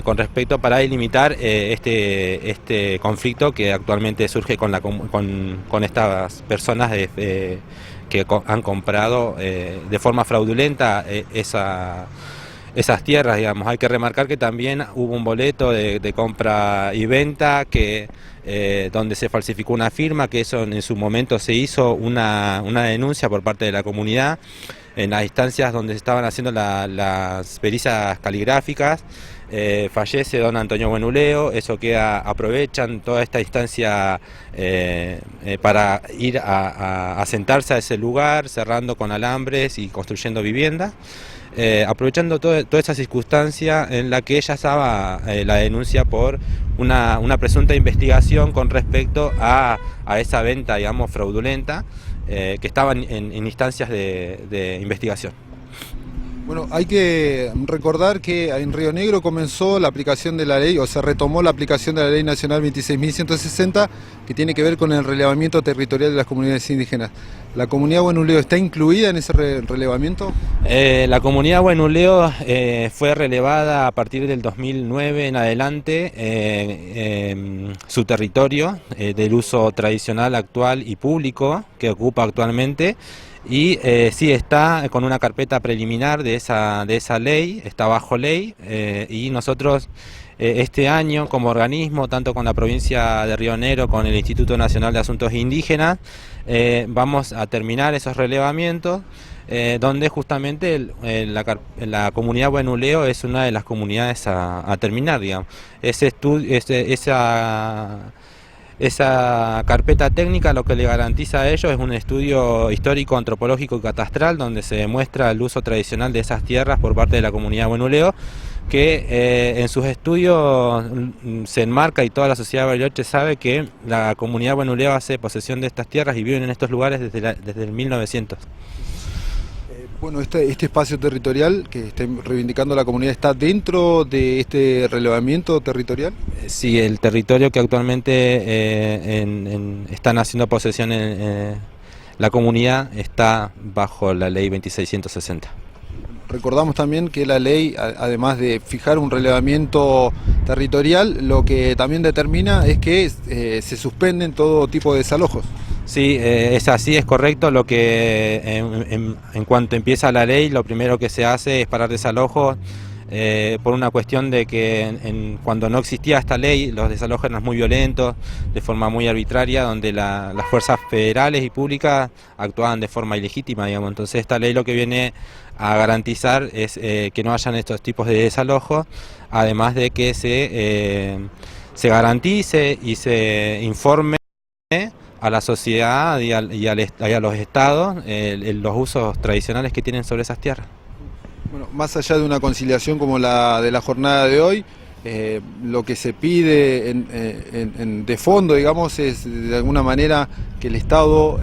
con respecto para delimitar este conflicto que actualmente surge con estas personas que han comprado de forma fraudulenta esas tierras, digamos. Hay que remarcar que también hubo un boleto de compra y venta donde se falsificó una firma, que eso en su momento se hizo una denuncia por parte de la comunidad en las instancias donde se estaban haciendo las pericias caligráficas. Fallece don Antonio Buenuleo, eso aprovechan toda esta instancia para ir a sentarse a ese lugar, cerrando con alambres y construyendo viviendas. Aprovechando toda esa circunstancia en la que ella estaba la denuncia por una presunta investigación con respecto a esa venta, digamos, fraudulenta, que estaban en instancias de investigación. Bueno, hay que recordar que en Río Negro comenzó la aplicación de la ley, o se retomó la aplicación de la Ley Nacional 26.160, que tiene que ver con el relevamiento territorial de las comunidades indígenas. ¿La comunidad Buenuleo está incluida en ese relevamiento? La comunidad Buenuleo fue relevada a partir del 2009 en adelante, su territorio del uso tradicional, actual y público que ocupa actualmente. Y sí está con una carpeta preliminar de esa ley, está bajo ley, y nosotros este año como organismo, tanto con la provincia de Río Negro, con el Instituto Nacional de Asuntos Indígenas, vamos a terminar esos relevamientos, donde justamente la comunidad Buenuleo es una de las comunidades a terminar, digamos. Esa carpeta técnica lo que le garantiza a ellos es un estudio histórico, antropológico y catastral donde se demuestra el uso tradicional de esas tierras por parte de la comunidad Buenuleo, que en sus estudios se enmarca, y toda la sociedad de Bariloche sabe que la comunidad Buenuleo hace posesión de estas tierras y viven en estos lugares desde el 1900. Bueno, este espacio territorial que está reivindicando la comunidad, ¿está dentro de este relevamiento territorial? Sí, el territorio que actualmente están haciendo posesión en la comunidad está bajo la ley 26.160. Recordamos también que la ley, además de fijar un relevamiento territorial, lo que también determina es que se suspenden todo tipo de desalojos. Sí, es así, es correcto. Lo que en cuanto empieza la ley, lo primero que se hace es parar desalojos, por una cuestión de que cuando no existía esta ley, los desalojos eran muy violentos, de forma muy arbitraria, donde las fuerzas federales y públicas actuaban de forma ilegítima, digamos. Entonces esta ley lo que viene a garantizar es que no hayan estos tipos de desalojos, además de que se garantice y se informe a la sociedad y a los estados los usos tradicionales que tienen sobre esas tierras. Bueno, más allá de una conciliación como la de la jornada de hoy, lo que se pide de fondo, digamos, es de alguna manera que el Estado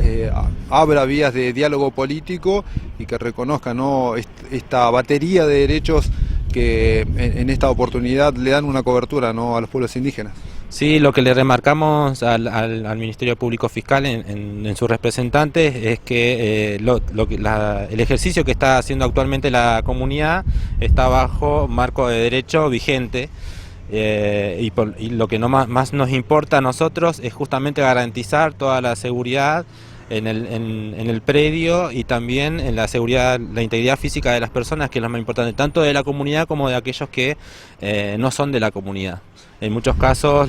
abra vías de diálogo político y que reconozca, ¿no?, esta batería de derechos que en esta oportunidad le dan una cobertura, ¿no?, a los pueblos indígenas. Sí, lo que le remarcamos al Ministerio Público Fiscal en sus representantes es que el ejercicio que está haciendo actualmente la comunidad está bajo marco de derecho vigente, y lo que más nos importa a nosotros es justamente garantizar toda la seguridad en el predio y también en la seguridad, la integridad física de las personas, que es lo más importante, tanto de la comunidad como de aquellos que no son de la comunidad. En muchos casos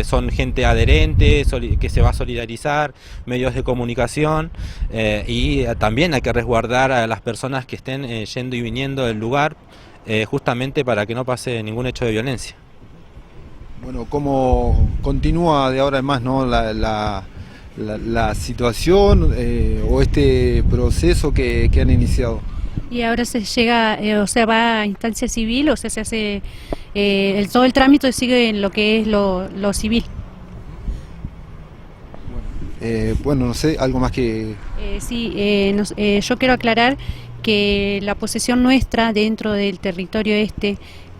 son gente adherente, que se va a solidarizar, medios de comunicación, y también hay que resguardar a las personas que estén yendo y viniendo del lugar, justamente para que no pase ningún hecho de violencia. Bueno, ¿cómo continúa de ahora en más, ¿no?, la situación o este proceso que han iniciado? Y ahora se llega, va a instancia civil, o sea, se hace todo el trámite sigue en lo que es lo civil. Bueno, no sé, algo más que... yo quiero aclarar que la posesión nuestra dentro del territorio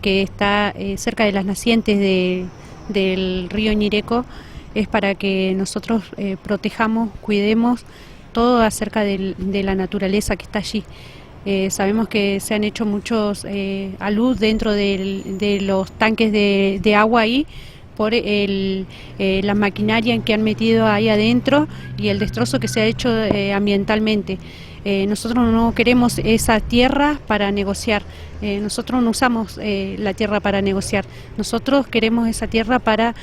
que está cerca de las nacientes del río Ñireco, es para que nosotros protejamos, cuidemos todo acerca de la naturaleza que está allí. Sabemos que se han hecho muchos alud dentro de los tanques de agua ahí por la maquinaria en que han metido ahí adentro y el destrozo que se ha hecho ambientalmente. Nosotros no queremos esa tierra para negociar, nosotros no usamos la tierra para negociar, nosotros queremos esa tierra para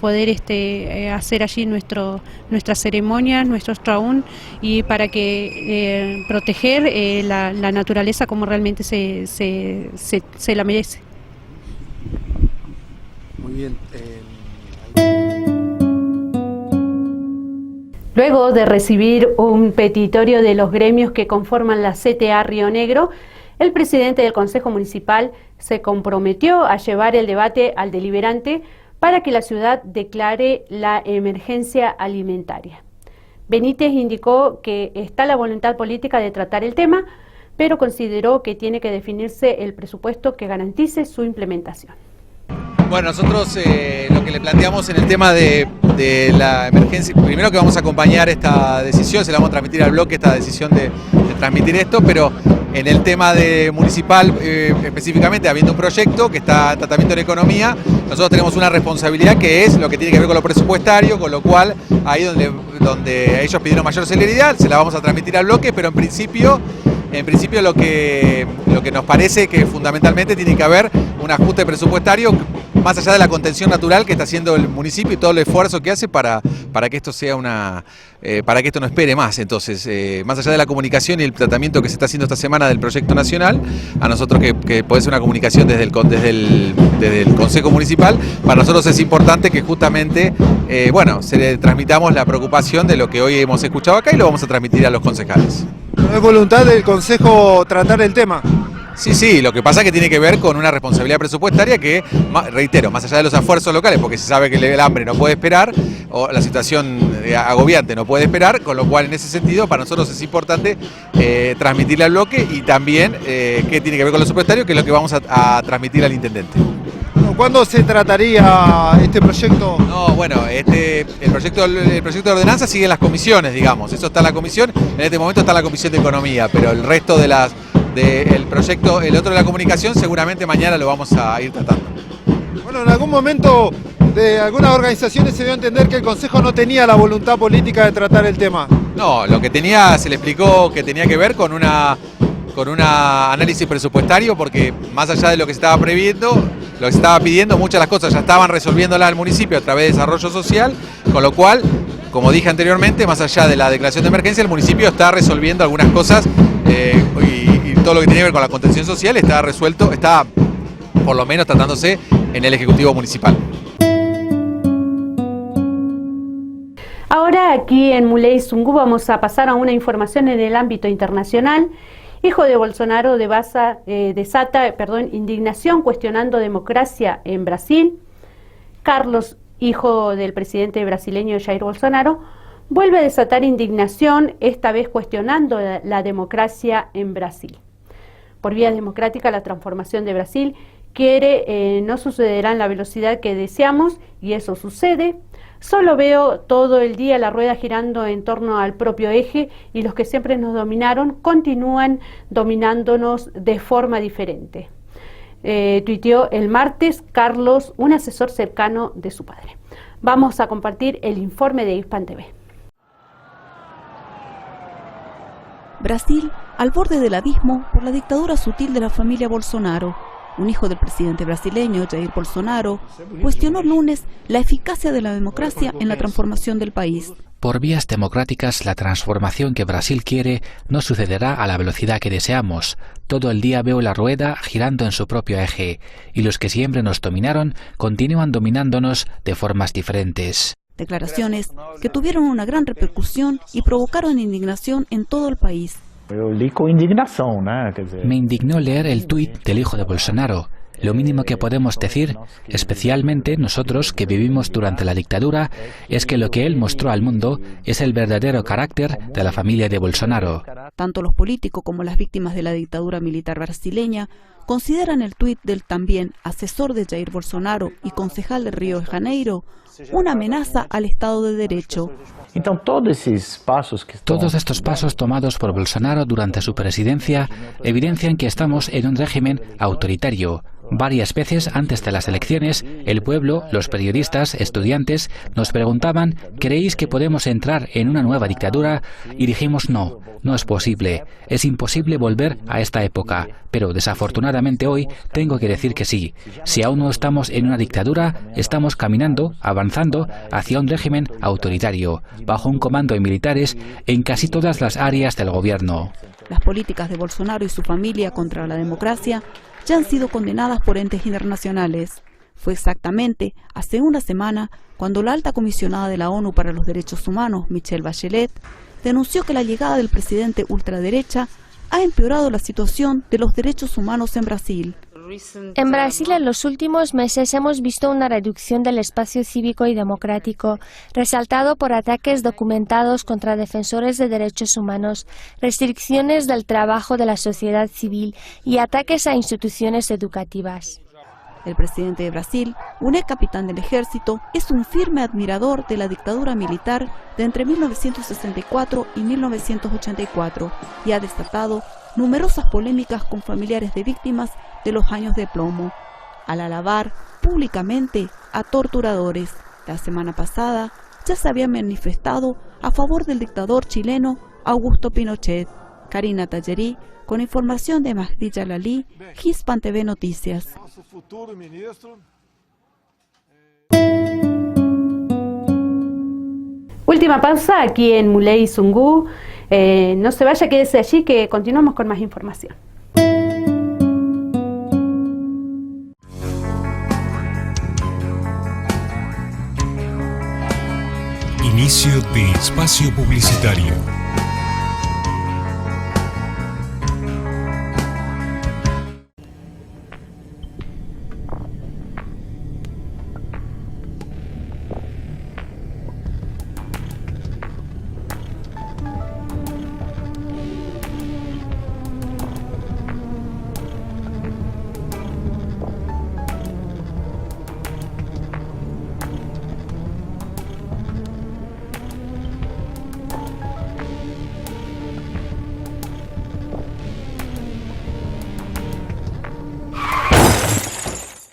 poder hacer allí nuestras ceremonias, nuestros traún y para que proteger la naturaleza como realmente se la merece. Muy bien. Luego de recibir un petitorio de los gremios que conforman la CTA Río Negro, el presidente del Consejo Municipal se comprometió a llevar el debate al deliberante para que la ciudad declare la emergencia alimentaria. Benítez indicó que está la voluntad política de tratar el tema, pero consideró que tiene que definirse el presupuesto que garantice su implementación. Bueno, nosotros lo que le planteamos en el tema de la emergencia, primero que vamos a acompañar esta decisión, se la vamos a transmitir al bloque esta decisión de transmitir esto, pero en el tema de municipal específicamente, habiendo un proyecto que está en tratamiento de economía, nosotros tenemos una responsabilidad que es lo que tiene que ver con lo presupuestario, con lo cual ahí donde ellos pidieron mayor celeridad, se la vamos a transmitir al bloque, pero en principio lo que nos parece que fundamentalmente tiene que haber un ajuste presupuestario más allá de la contención natural que está haciendo el municipio y todo el esfuerzo que hace para que esto sea para que esto no espere más. Entonces, más allá de la comunicación y el tratamiento que se está haciendo esta semana del proyecto nacional, a nosotros que puede ser una comunicación desde el Consejo Municipal, para nosotros es importante que justamente, se le transmitamos la preocupación de lo que hoy hemos escuchado acá y lo vamos a transmitir a los concejales. ¿No es voluntad del Consejo tratar el tema? Sí, lo que pasa es que tiene que ver con una responsabilidad presupuestaria que, reitero, más allá de los esfuerzos locales, porque se sabe que el hambre no puede esperar, o la situación agobiante no puede esperar, con lo cual en ese sentido para nosotros es importante transmitirle al bloque y también qué tiene que ver con lo presupuestario, que es lo que vamos a transmitir al intendente. ¿Cuándo se trataría este proyecto? No, bueno, el proyecto de ordenanza sigue en las comisiones, digamos, eso está en la comisión, en este momento está en la Comisión de Economía, pero el resto del proyecto, el otro de la comunicación, seguramente mañana lo vamos a ir tratando. Bueno, en algún momento de algunas organizaciones se dio a entender que el Consejo no tenía la voluntad política de tratar el tema. No, lo que se le explicó que tenía que ver con un análisis presupuestario, porque más allá de lo que se estaba previendo, lo que se estaba pidiendo, muchas de las cosas ya estaban resolviéndolas al municipio a través de desarrollo social, con lo cual, como dije anteriormente, más allá de la declaración de emergencia, el municipio está resolviendo algunas cosas y todo lo que tiene que ver con la contención social está resuelto, está por lo menos tratándose en el Ejecutivo Municipal. Ahora aquí en Muley Zungu vamos a pasar a una información en el ámbito internacional. Hijo de Bolsonaro desata indignación cuestionando democracia en Brasil. Carlos, hijo del presidente brasileño Jair Bolsonaro, vuelve a desatar indignación, esta vez cuestionando la democracia en Brasil. Por vías democráticas, la transformación de Brasil no sucederá en la velocidad que deseamos, y eso sucede. Solo veo todo el día la rueda girando en torno al propio eje y los que siempre nos dominaron continúan dominándonos de forma diferente. Tuiteó el martes Carlos, un asesor cercano de su padre. Vamos a compartir el informe de Hispan TV. Brasil al borde del abismo por la dictadura sutil de la familia Bolsonaro. Un hijo del presidente brasileño, Jair Bolsonaro, cuestionó el lunes la eficacia de la democracia en la transformación del país. Por vías democráticas, la transformación que Brasil quiere no sucederá a la velocidad que deseamos. Todo el día veo la rueda girando en su propio eje, y los que siempre nos dominaron continúan dominándonos de formas diferentes. Declaraciones que tuvieron una gran repercusión y provocaron indignación en todo el país. Me indignó leer el tuit del hijo de Bolsonaro. Lo mínimo que podemos decir, especialmente nosotros que vivimos durante la dictadura, es que lo que él mostró al mundo es el verdadero carácter de la familia de Bolsonaro. Tanto los políticos como las víctimas de la dictadura militar brasileña consideran el tuit del también asesor de Jair Bolsonaro y concejal de Río de Janeiro una amenaza al Estado de Derecho. Todos estos pasos tomados por Bolsonaro durante su presidencia evidencian que estamos en un régimen autoritario. Varias veces antes de las elecciones, el pueblo, los periodistas, estudiantes, nos preguntaban: ¿creéis que podemos entrar en una nueva dictadura? Y dijimos no, no es posible. Es imposible volver a esta época. Pero desafortunadamente hoy tengo que decir que sí. Si aún no estamos en una dictadura, estamos caminando, avanzando hacia un régimen autoritario, bajo un comando de militares en casi todas las áreas del gobierno. Las políticas de Bolsonaro y su familia contra la democracia ya han sido condenadas por entes internacionales. Fue exactamente hace una semana cuando la alta comisionada de la ONU para los Derechos Humanos, Michelle Bachelet, denunció que la llegada del presidente ultraderecha ha empeorado la situación de los derechos humanos en Brasil. En Brasil en los últimos meses hemos visto una reducción del espacio cívico y democrático, resaltado por ataques documentados contra defensores de derechos humanos, restricciones del trabajo de la sociedad civil y ataques a instituciones educativas. El presidente de Brasil, un ex capitán del ejército, es un firme admirador de la dictadura militar de entre 1964 y 1984 y ha desatado numerosas polémicas con familiares de víctimas de los años de plomo, al alabar públicamente a torturadores. La semana pasada ya se había manifestado a favor del dictador chileno Augusto Pinochet. Karina Tallerí, con información de Mahdi Jalali, Hispan TV Noticias. Última pausa aquí en Muley Zungu. No se vaya, quédese allí que continuamos con más información. Inicio de espacio publicitario.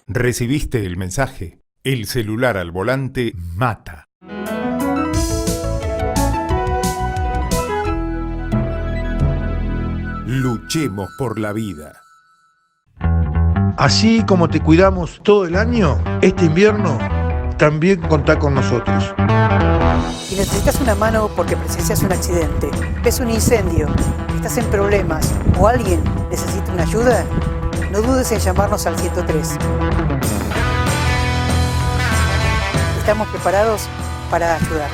¿Recibiste el mensaje? El celular al volante mata. Luchemos por la vida. Así como te cuidamos todo el año, este invierno también contá con nosotros. Si necesitas una mano porque presencias un accidente, ves un incendio, estás en problemas o alguien necesita una ayuda, no dudes en llamarnos al 103. Estamos preparados para ayudar.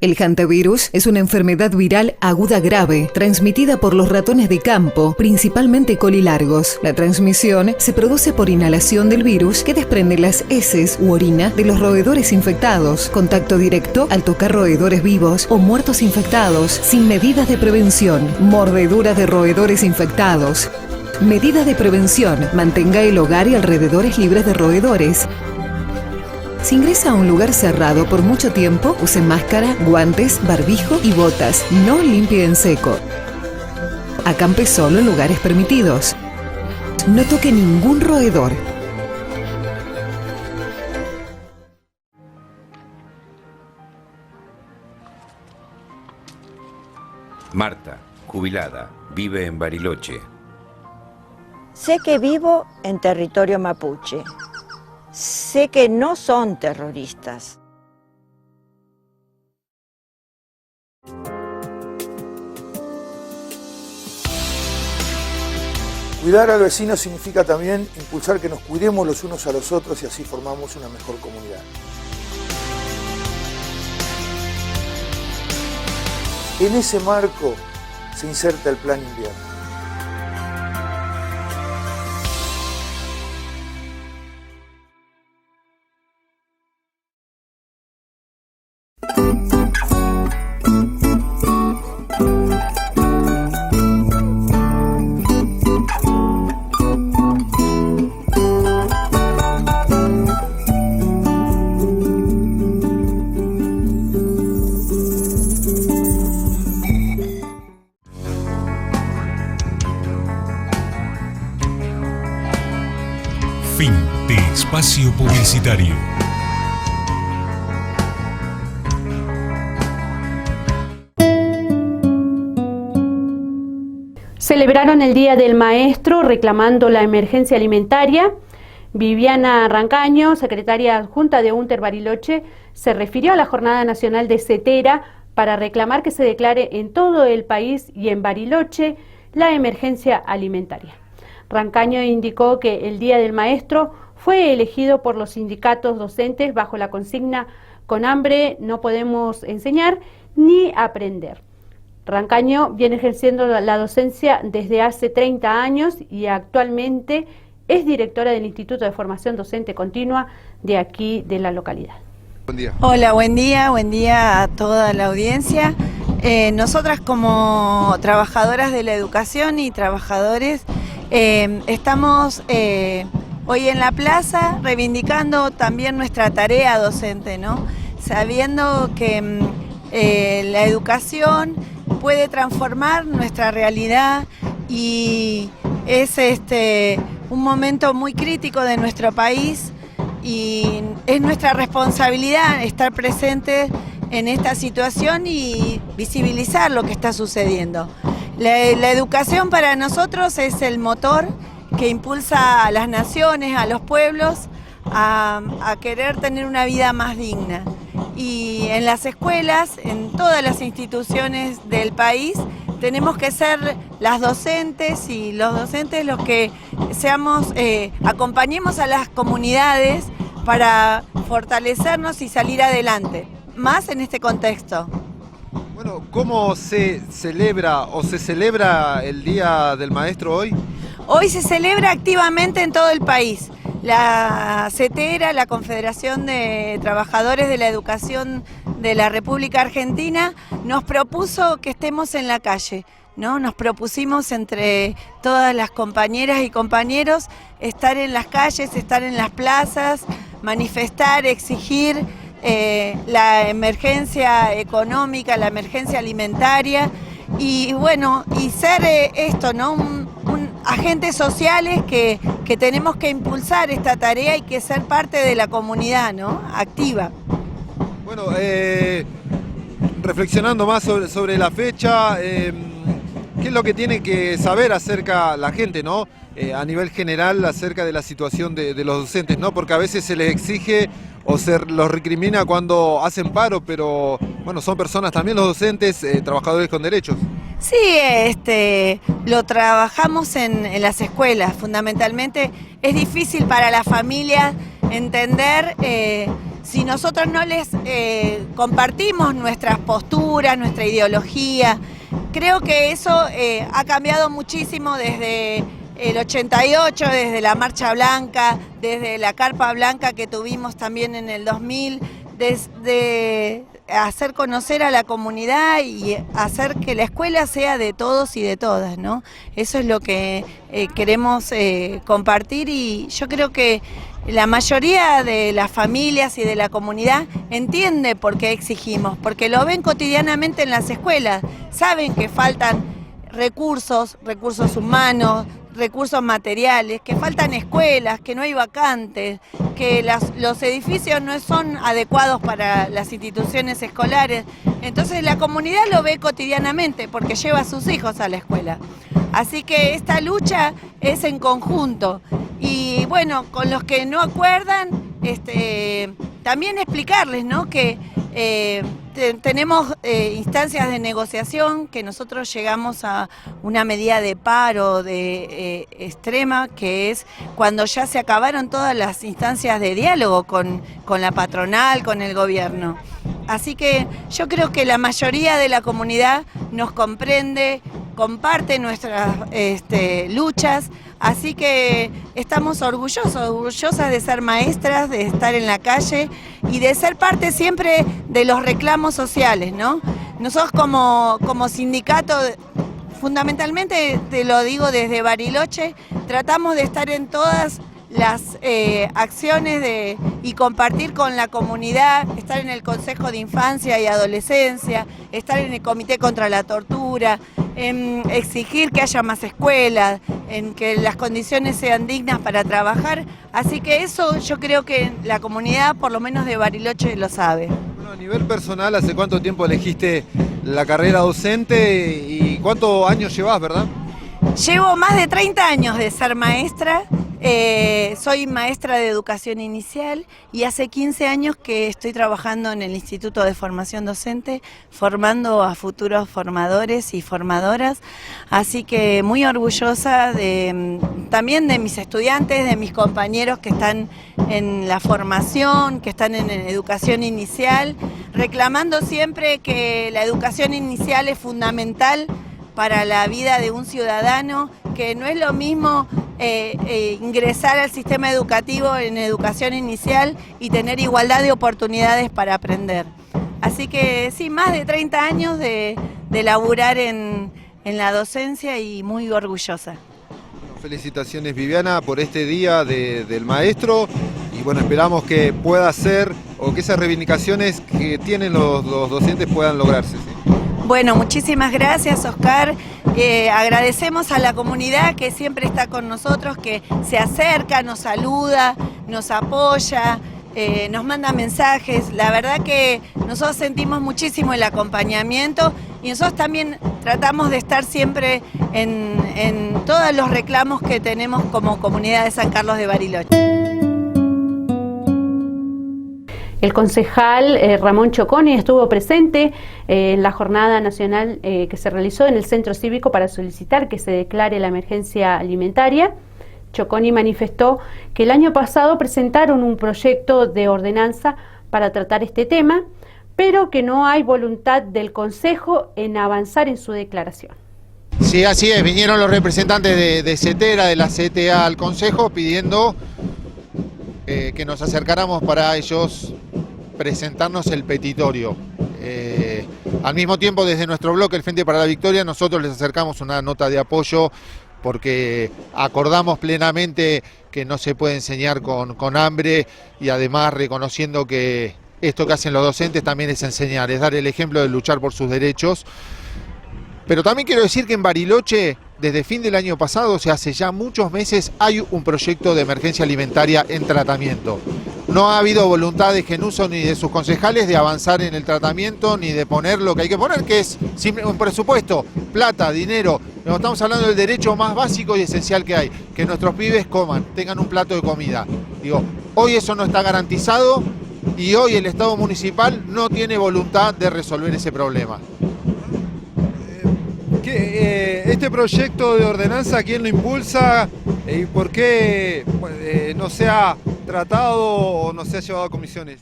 El hantavirus es una enfermedad viral aguda grave, transmitida por los ratones de campo, principalmente colilargos. La transmisión se produce por inhalación del virus que desprende las heces u orina de los roedores infectados, contacto directo al tocar roedores vivos o muertos infectados, sin medidas de prevención, mordedura de roedores infectados. Medidas de prevención: mantenga el hogar y alrededores libres de roedores. Si ingresa a un lugar cerrado por mucho tiempo, use máscara, guantes, barbijo y botas. No limpie en seco. Acampe solo en lugares permitidos. No toque ningún roedor. Marta, jubilada, vive en Bariloche. Sé que vivo en territorio mapuche. Sé que no son terroristas. Cuidar al vecino significa también impulsar que nos cuidemos los unos a los otros y así formamos una mejor comunidad. En ese marco se inserta el Plan Invierno. Fin de espacio publicitario. Celebraron el Día del Maestro reclamando la emergencia alimentaria. Viviana Rancaño, secretaria adjunta de UNTER Bariloche, se refirió a la Jornada Nacional de Cetera para reclamar que se declare en todo el país y en Bariloche la emergencia alimentaria. Rancaño indicó que el Día del Maestro fue elegido por los sindicatos docentes bajo la consigna "Con hambre no podemos enseñar ni aprender". Rancaño viene ejerciendo la docencia desde hace 30 años y actualmente es directora del Instituto de Formación Docente Continua de aquí de la localidad. Buen día. Hola, buen día a toda la audiencia. Nosotras como trabajadoras de la educación y trabajadores estamos hoy en la plaza reivindicando también nuestra tarea docente, ¿no? Sabiendo que la educación puede transformar nuestra realidad y es un momento muy crítico de nuestro país y es nuestra responsabilidad estar presentes en esta situación y visibilizar lo que está sucediendo. La educación para nosotros es el motor que impulsa a las naciones, a los pueblos, a querer tener una vida más digna. Y en las escuelas, en todas las instituciones del país, tenemos que ser las docentes y los docentes los que acompañemos a las comunidades para fortalecernos y salir adelante, más en este contexto. Bueno, ¿cómo se celebra el Día del Maestro hoy? Hoy se celebra activamente en todo el país. La CETERA, la Confederación de Trabajadores de la Educación de la República Argentina, nos propuso que estemos en la calle, ¿no? Nos propusimos entre todas las compañeras y compañeros estar en las calles, estar en las plazas, manifestar, exigir la emergencia económica, la emergencia alimentaria y bueno, y ser esto, ¿no? Agentes sociales que tenemos que impulsar esta tarea y que ser parte de la comunidad, ¿no? Activa. Bueno, reflexionando más sobre la fecha, ¿qué es lo que tiene que saber acerca la gente, ¿no? A nivel general acerca de la situación de los docentes, ¿no? Porque a veces se les exige o se los recrimina cuando hacen paro, pero bueno, son personas también los docentes, trabajadores con derechos. Sí, lo trabajamos en las escuelas, fundamentalmente. Es difícil para la familia entender si nosotros no les compartimos nuestras posturas, nuestra ideología. Creo que eso ha cambiado muchísimo desde el 88, desde la Marcha Blanca, desde la Carpa Blanca que tuvimos también en el 2000, desde hacer conocer a la comunidad y hacer que la escuela sea de todos y de todas, ¿no? Eso es lo que queremos compartir y yo creo que la mayoría de las familias y de la comunidad entiende por qué exigimos, porque lo ven cotidianamente en las escuelas, saben que faltan recursos humanos, recursos materiales, que faltan escuelas, que no hay vacantes, que los edificios no son adecuados para las instituciones escolares. Entonces la comunidad lo ve cotidianamente porque lleva a sus hijos a la escuela. Así que esta lucha es en conjunto. Y bueno, con los que no acuerdan, también explicarles, ¿no? Que tenemos instancias de negociación, que nosotros llegamos a una medida de paro extrema, que es cuando ya se acabaron todas las instancias de diálogo con la patronal, con el gobierno. Así que yo creo que la mayoría de la comunidad nos comprende, comparte nuestras luchas, así que estamos orgullosas de ser maestras, de estar en la calle y de ser parte siempre de los reclamos sociales, ¿no? Nosotros como sindicato, fundamentalmente, te lo digo desde Bariloche, tratamos de estar en todas las acciones y compartir con la comunidad, estar en el Consejo de Infancia y Adolescencia, estar en el Comité contra la Tortura, en exigir que haya más escuelas, en que las condiciones sean dignas para trabajar. Así que eso yo creo que la comunidad, por lo menos de Bariloche, lo sabe. Bueno, a nivel personal, ¿hace cuánto tiempo elegiste la carrera docente y cuántos años llevas, verdad? Llevo más de 30 años de ser maestra. Soy maestra de educación inicial y hace 15 años que estoy trabajando en el Instituto de Formación Docente, formando a futuros formadores y formadoras, así que muy orgullosa también de mis estudiantes, de mis compañeros que están en la formación, que están en educación inicial, reclamando siempre que la educación inicial es fundamental para la vida de un ciudadano, que no es lo mismo ingresar al sistema educativo en educación inicial y tener igualdad de oportunidades para aprender. Así que sí, más de 30 años de laburar en la docencia y muy orgullosa. Felicitaciones, Viviana, por este día del maestro, y bueno, esperamos que pueda ser, o que esas reivindicaciones que tienen los docentes puedan lograrse. ¿Sí? Bueno, muchísimas gracias, Oscar. Agradecemos a la comunidad que siempre está con nosotros, que se acerca, nos saluda, nos apoya, nos manda mensajes. La verdad que nosotros sentimos muchísimo el acompañamiento y nosotros también tratamos de estar siempre en todos los reclamos que tenemos como comunidad de San Carlos de Bariloche. El concejal Ramón Choconi estuvo presente en la jornada nacional que se realizó en el Centro Cívico para solicitar que se declare la emergencia alimentaria. Choconi manifestó que el año pasado presentaron un proyecto de ordenanza para tratar este tema, pero que no hay voluntad del Consejo en avanzar en su declaración. Sí, así es, vinieron los representantes de CETERA, de la CTA al Consejo, pidiendo que nos acercáramos para ellos presentarnos el petitorio. Al mismo tiempo, desde nuestro bloque, el Frente para la Victoria, nosotros les acercamos una nota de apoyo porque acordamos plenamente que no se puede enseñar con hambre, y además reconociendo que esto que hacen los docentes también es enseñar, es dar el ejemplo de luchar por sus derechos. Pero también quiero decir que en Bariloche, desde fin del año pasado, o sea, hace ya muchos meses, hay un proyecto de emergencia alimentaria en tratamiento. No ha habido voluntad de Genuso ni de sus concejales de avanzar en el tratamiento, ni de poner lo que hay que poner, que es un presupuesto, plata, dinero. Estamos hablando del derecho más básico y esencial que hay, que nuestros pibes coman, tengan un plato de comida. Digo, hoy eso no está garantizado y hoy el Estado municipal no tiene voluntad de resolver ese problema. Este proyecto de ordenanza, ¿quién lo impulsa y por qué no se ha tratado o no se ha llevado a comisiones?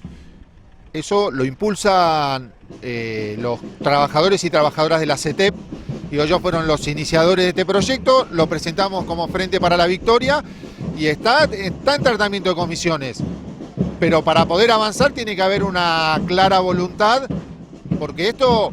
Eso lo impulsan los trabajadores y trabajadoras de la CETEP. Ellos fueron los iniciadores de este proyecto, lo presentamos como Frente para la Victoria y está en tratamiento de comisiones. Pero para poder avanzar tiene que haber una clara voluntad, porque esto...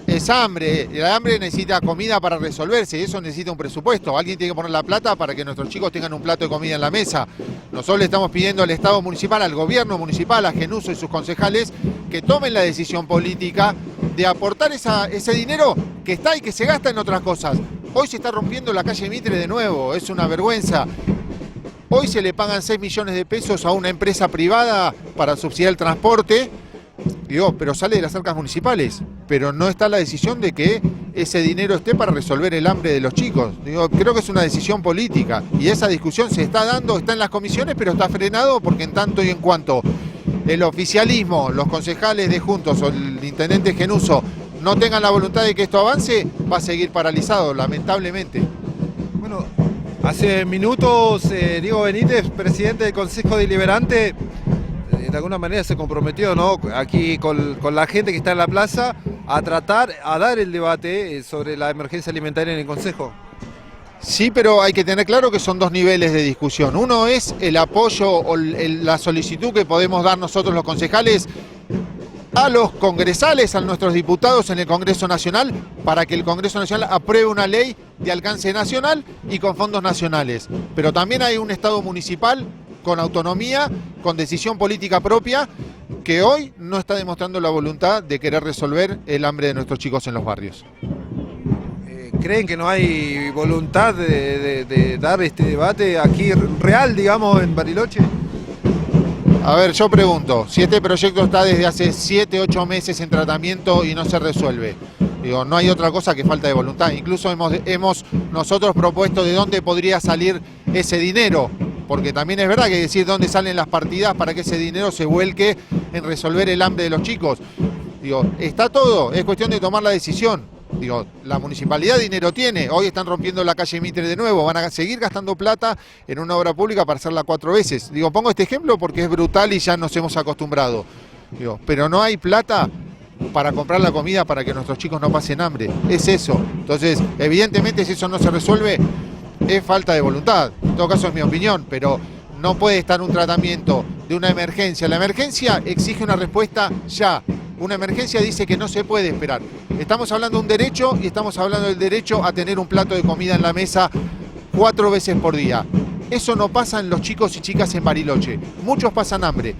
es hambre, el hambre necesita comida para resolverse, y eso necesita un presupuesto. Alguien tiene que poner la plata para que nuestros chicos tengan un plato de comida en la mesa. Nosotros le estamos pidiendo al Estado municipal, al gobierno municipal, a Genuso y sus concejales, que tomen la decisión política de aportar ese dinero que está y que se gasta en otras cosas. Hoy se está rompiendo la calle Mitre de nuevo, es una vergüenza. Hoy se le pagan 6 millones de pesos a una empresa privada para subsidiar el transporte, pero sale de las arcas municipales, pero no está la decisión de que ese dinero esté para resolver el hambre de los chicos. Creo que es una decisión política y esa discusión se está dando, está en las comisiones, pero está frenado porque en tanto y en cuanto el oficialismo, los concejales de Juntos o el intendente Genuso no tengan la voluntad de que esto avance, va a seguir paralizado, lamentablemente. Bueno, hace minutos Diego Benítez, presidente del Consejo Deliberante, de alguna manera se comprometió, ¿no?, aquí con la gente que está en la plaza a dar el debate sobre la emergencia alimentaria en el Consejo. Sí, pero hay que tener claro que son dos niveles de discusión. Uno es el apoyo o la solicitud que podemos dar nosotros los concejales a los congresales, a nuestros diputados en el Congreso Nacional, para que el Congreso Nacional apruebe una ley de alcance nacional y con fondos nacionales. Pero también hay un Estado municipal con autonomía, con decisión política propia, que hoy no está demostrando la voluntad de querer resolver el hambre de nuestros chicos en los barrios. ¿Creen que no hay voluntad de dar este debate aquí real, digamos, en Bariloche? A ver, yo pregunto, si este proyecto está desde hace 7, 8 meses en tratamiento y no se resuelve, digo, no hay otra cosa que falta de voluntad. Incluso hemos nosotros propuesto de dónde podría salir ese dinero, porque también es verdad que hay que decir dónde salen las partidas para que ese dinero se vuelque en resolver el hambre de los chicos. Digo, está todo, es cuestión de tomar la decisión. Digo, la municipalidad dinero tiene, hoy están rompiendo la calle Mitre de nuevo, van a seguir gastando plata en una obra pública para hacerla 4 veces. Digo, pongo este ejemplo porque es brutal y ya nos hemos acostumbrado. Digo, pero no hay plata para comprar la comida para que nuestros chicos no pasen hambre, es eso. Entonces, evidentemente si eso no se resuelve, es falta de voluntad. En todo caso es mi opinión, pero no puede estar un tratamiento de una emergencia. La emergencia exige una respuesta ya. Una emergencia dice que no se puede esperar. Estamos hablando de un derecho y estamos hablando del derecho a tener un plato de comida en la mesa 4 veces por día. Eso no pasa en los chicos y chicas en Bariloche. Muchos pasan hambre.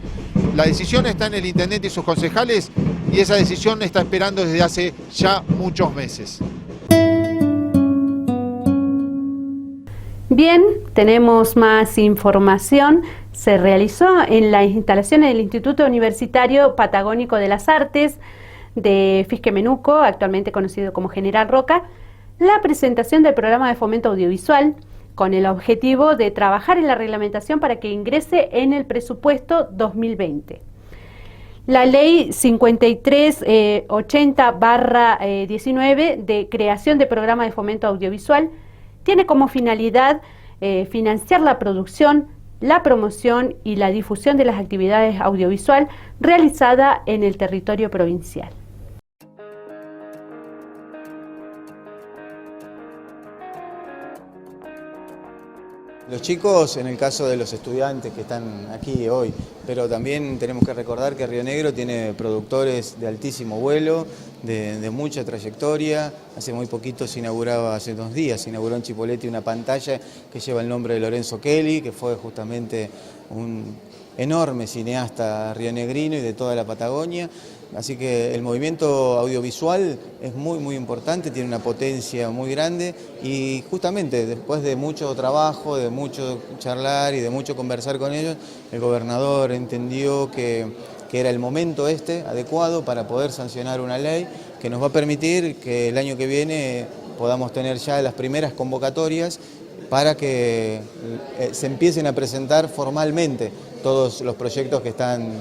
La decisión está en el intendente y sus concejales y esa decisión está esperando desde hace ya muchos meses. Bien, tenemos más información. Se realizó en las instalaciones del Instituto Universitario Patagónico de las Artes de Fisquemenuco, actualmente conocido como General Roca, la presentación del programa de fomento audiovisual con el objetivo de trabajar en la reglamentación para que ingrese en el presupuesto 2020. La ley 5380/19 de creación de programa de fomento audiovisual tiene como finalidad financiar la producción, la promoción y la difusión de las actividades audiovisual realizada en el territorio provincial. Los chicos, en el caso de los estudiantes que están aquí hoy, pero también tenemos que recordar que Río Negro tiene productores de altísimo vuelo, de mucha trayectoria. Hace muy poquito hace 2 días, se inauguró en Chipoleti una pantalla que lleva el nombre de Lorenzo Kelly, que fue justamente un enorme cineasta rionegrino y de toda la Patagonia. Así que el movimiento audiovisual es muy importante, tiene una potencia muy grande y justamente después de mucho trabajo, de mucho charlar y de mucho conversar con ellos, el gobernador entendió que era el momento adecuado para poder sancionar una ley que nos va a permitir que el año que viene podamos tener ya las primeras convocatorias para que se empiecen a presentar formalmente todos los proyectos que están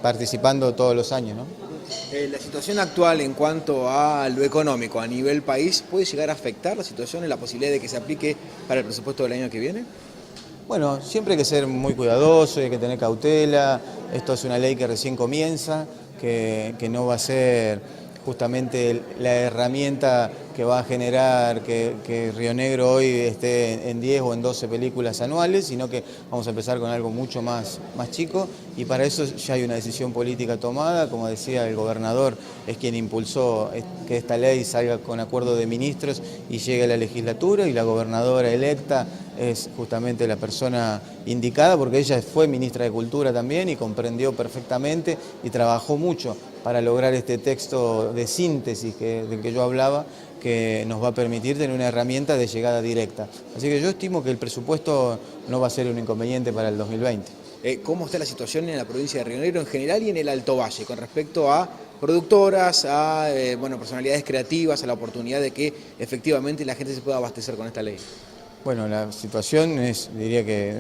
participando todos los años, ¿no? La situación actual en cuanto a lo económico a nivel país, ¿puede llegar a afectar la situación en la posibilidad de que se aplique para el presupuesto del año que viene? Bueno, siempre hay que ser muy cuidadoso, hay que tener cautela. Esto es una ley que recién comienza, que no va a ser justamente la herramienta que va a generar que Río Negro hoy esté en 10 o en 12 películas anuales, sino que vamos a empezar con algo mucho más chico y para eso ya hay una decisión política tomada. Como decía, el gobernador es quien impulsó que esta ley salga con acuerdo de ministros y llegue a la legislatura, y la gobernadora electa es justamente la persona indicada porque ella fue ministra de Cultura también y comprendió perfectamente y trabajó mucho para lograr este texto de síntesis del que yo hablaba, que nos va a permitir tener una herramienta de llegada directa. Así que yo estimo que el presupuesto no va a ser un inconveniente para el 2020. ¿Cómo está la situación en la provincia de Río Negro en general y en el Alto Valle con respecto a productoras, a personalidades creativas, a la oportunidad de que efectivamente la gente se pueda abastecer con esta ley? Bueno, la situación diría que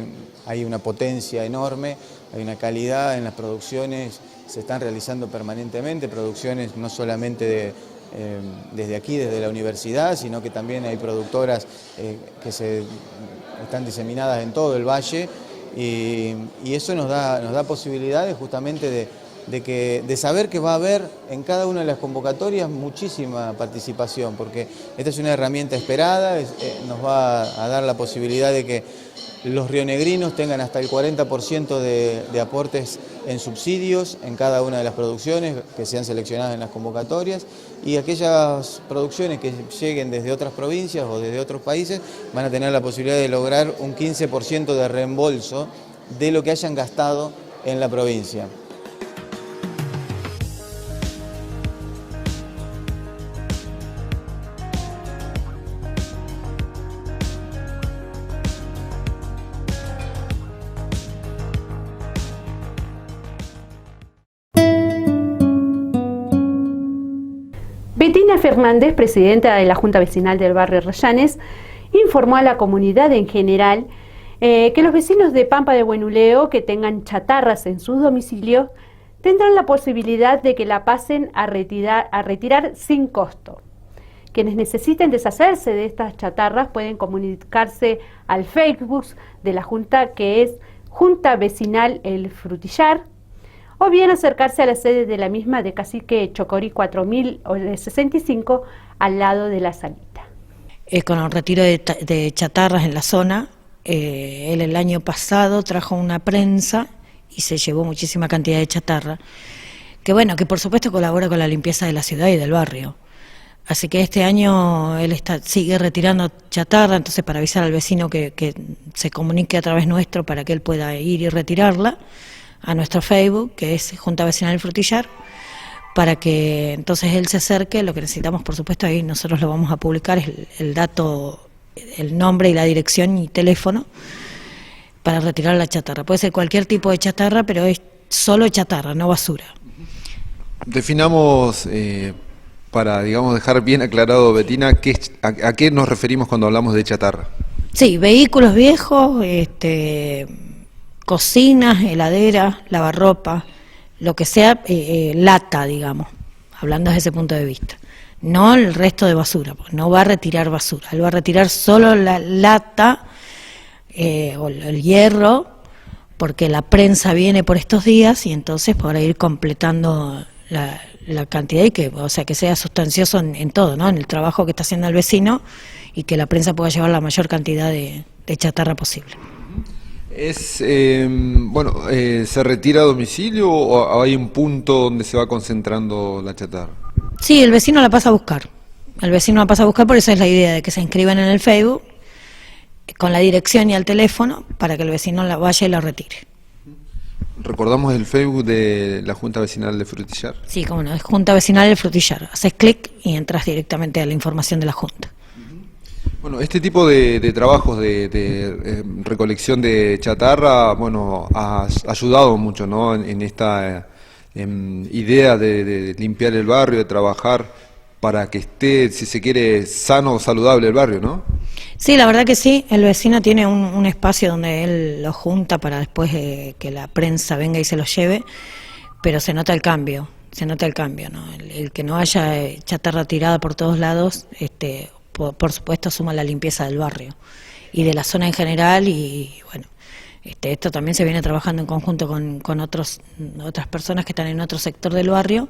hay una potencia enorme, hay una calidad en las producciones, se están realizando permanentemente, producciones no solamente desde aquí, desde la universidad, sino que también hay productoras que están diseminadas en todo el valle y eso nos da posibilidades justamente de saber que va a haber en cada una de las convocatorias muchísima participación, porque esta es una herramienta esperada, nos va a dar la posibilidad de que los rionegrinos tengan hasta el 40% de aportes en subsidios en cada una de las producciones que sean seleccionadas en las convocatorias, y aquellas producciones que lleguen desde otras provincias o desde otros países van a tener la posibilidad de lograr un 15% de reembolso de lo que hayan gastado en la provincia. Betina Fernández, presidenta de la Junta Vecinal del barrio Rellanes, informó a la comunidad en general que los vecinos de Pampa de Buenuleo que tengan chatarras en sus domicilios tendrán la posibilidad de que la pasen a retirar sin costo. Quienes necesiten deshacerse de estas chatarras pueden comunicarse al Facebook de la Junta, que es Junta Vecinal El Frutillar, o bien acercarse a la sede de la misma de Cacique Chocorí 4065 al lado de la salita. Con el retiro de chatarras en la zona, él el año pasado trajo una prensa y se llevó muchísima cantidad de chatarra, que bueno, que por supuesto colabora con la limpieza de la ciudad y del barrio. Así que este año él sigue retirando chatarra, entonces para avisar al vecino que se comunique a través nuestro para que él pueda ir y retirarla, a nuestro Facebook, que es Junta Vecinal El Frutillar, para que entonces él se acerque. Lo que necesitamos, por supuesto, ahí nosotros lo vamos a publicar, es el dato, el nombre y la dirección y teléfono para retirar la chatarra. Puede ser cualquier tipo de chatarra, pero es solo chatarra, no basura. Definamos, para digamos dejar bien aclarado, Betina, ¿a qué nos referimos cuando hablamos de chatarra? Sí, vehículos viejos, cocinas, heladeras, lavarropa, lo que sea lata, digamos, hablando desde ese punto de vista. No el resto de basura, porque no va a retirar basura, él va a retirar solo la lata o el hierro, porque la prensa viene por estos días y entonces para ir completando la cantidad y que, o sea, que sea sustancioso en todo, ¿no? En el trabajo que está haciendo el vecino y que la prensa pueda llevar la mayor cantidad de chatarra posible. ¿Se retira a domicilio o hay un punto donde se va concentrando la chatarra? Sí, el vecino la pasa a buscar. El vecino la pasa a buscar, por eso es la idea de que se inscriban en el Facebook con la dirección y el teléfono para que el vecino la vaya y la retire. ¿Recordamos el Facebook de la Junta Vecinal de Frutillar? Sí, cómo no, es Junta Vecinal de Frutillar. Haces clic y entras directamente a la información de la Junta. Bueno, este tipo de trabajos de recolección de chatarra, bueno, ha ayudado mucho, ¿no? En esta idea de limpiar el barrio, de trabajar para que esté, si se quiere, sano o saludable el barrio, ¿no? Sí, la verdad que sí. El vecino tiene un espacio donde él lo junta para después que la prensa venga y se lo lleve, pero se nota el cambio, ¿no? El que no haya chatarra tirada por todos lados, por supuesto suma la limpieza del barrio y de la zona en general, y bueno, esto también se viene trabajando en conjunto con otras personas que están en otro sector del barrio,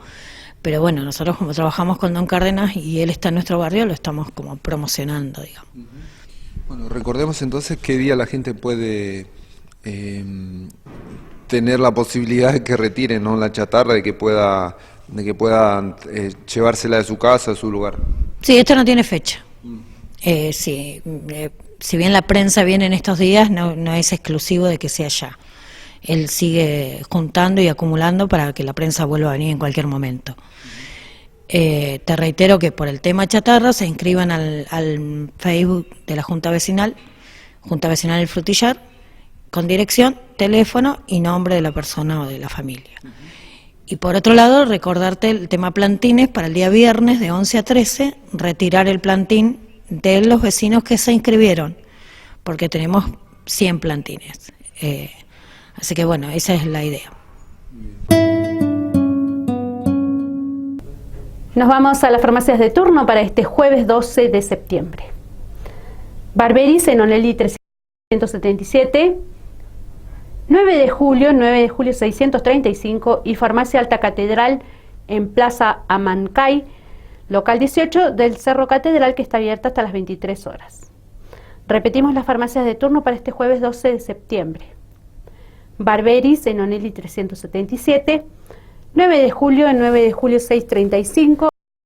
pero bueno, nosotros como trabajamos con Don Cárdenas y él está en nuestro barrio, lo estamos como promocionando, digamos. Bueno, recordemos entonces qué día la gente puede tener la posibilidad de que retire, ¿no?, la chatarra, de que puedan llevársela de su casa, de su lugar. Sí, esto no tiene fecha. Si bien la prensa viene en estos días, no es exclusivo de que sea ya. Él sigue juntando y acumulando para que la prensa vuelva a venir en cualquier momento. Te reitero que por el tema chatarra se inscriban al Facebook de la Junta Vecinal El Frutillar, con dirección, teléfono y nombre de la persona o de la familia. Y por otro lado, recordarte el tema plantines para el día viernes de 11 a 13, retirar el plantín de los vecinos que se inscribieron, porque tenemos 100 plantines. Así que bueno, esa es la idea. Nos vamos a las farmacias de turno para este jueves 12 de septiembre. Barberis en Onelli 377, 9 de julio 635 y Farmacia Alta Catedral en Plaza Amancay, local 18 del Cerro Catedral, que está abierta hasta las 23 horas. Repetimos las farmacias de turno para este jueves 12 de septiembre. Barberis en Onelli 377, 9 de julio en 9 de julio 635,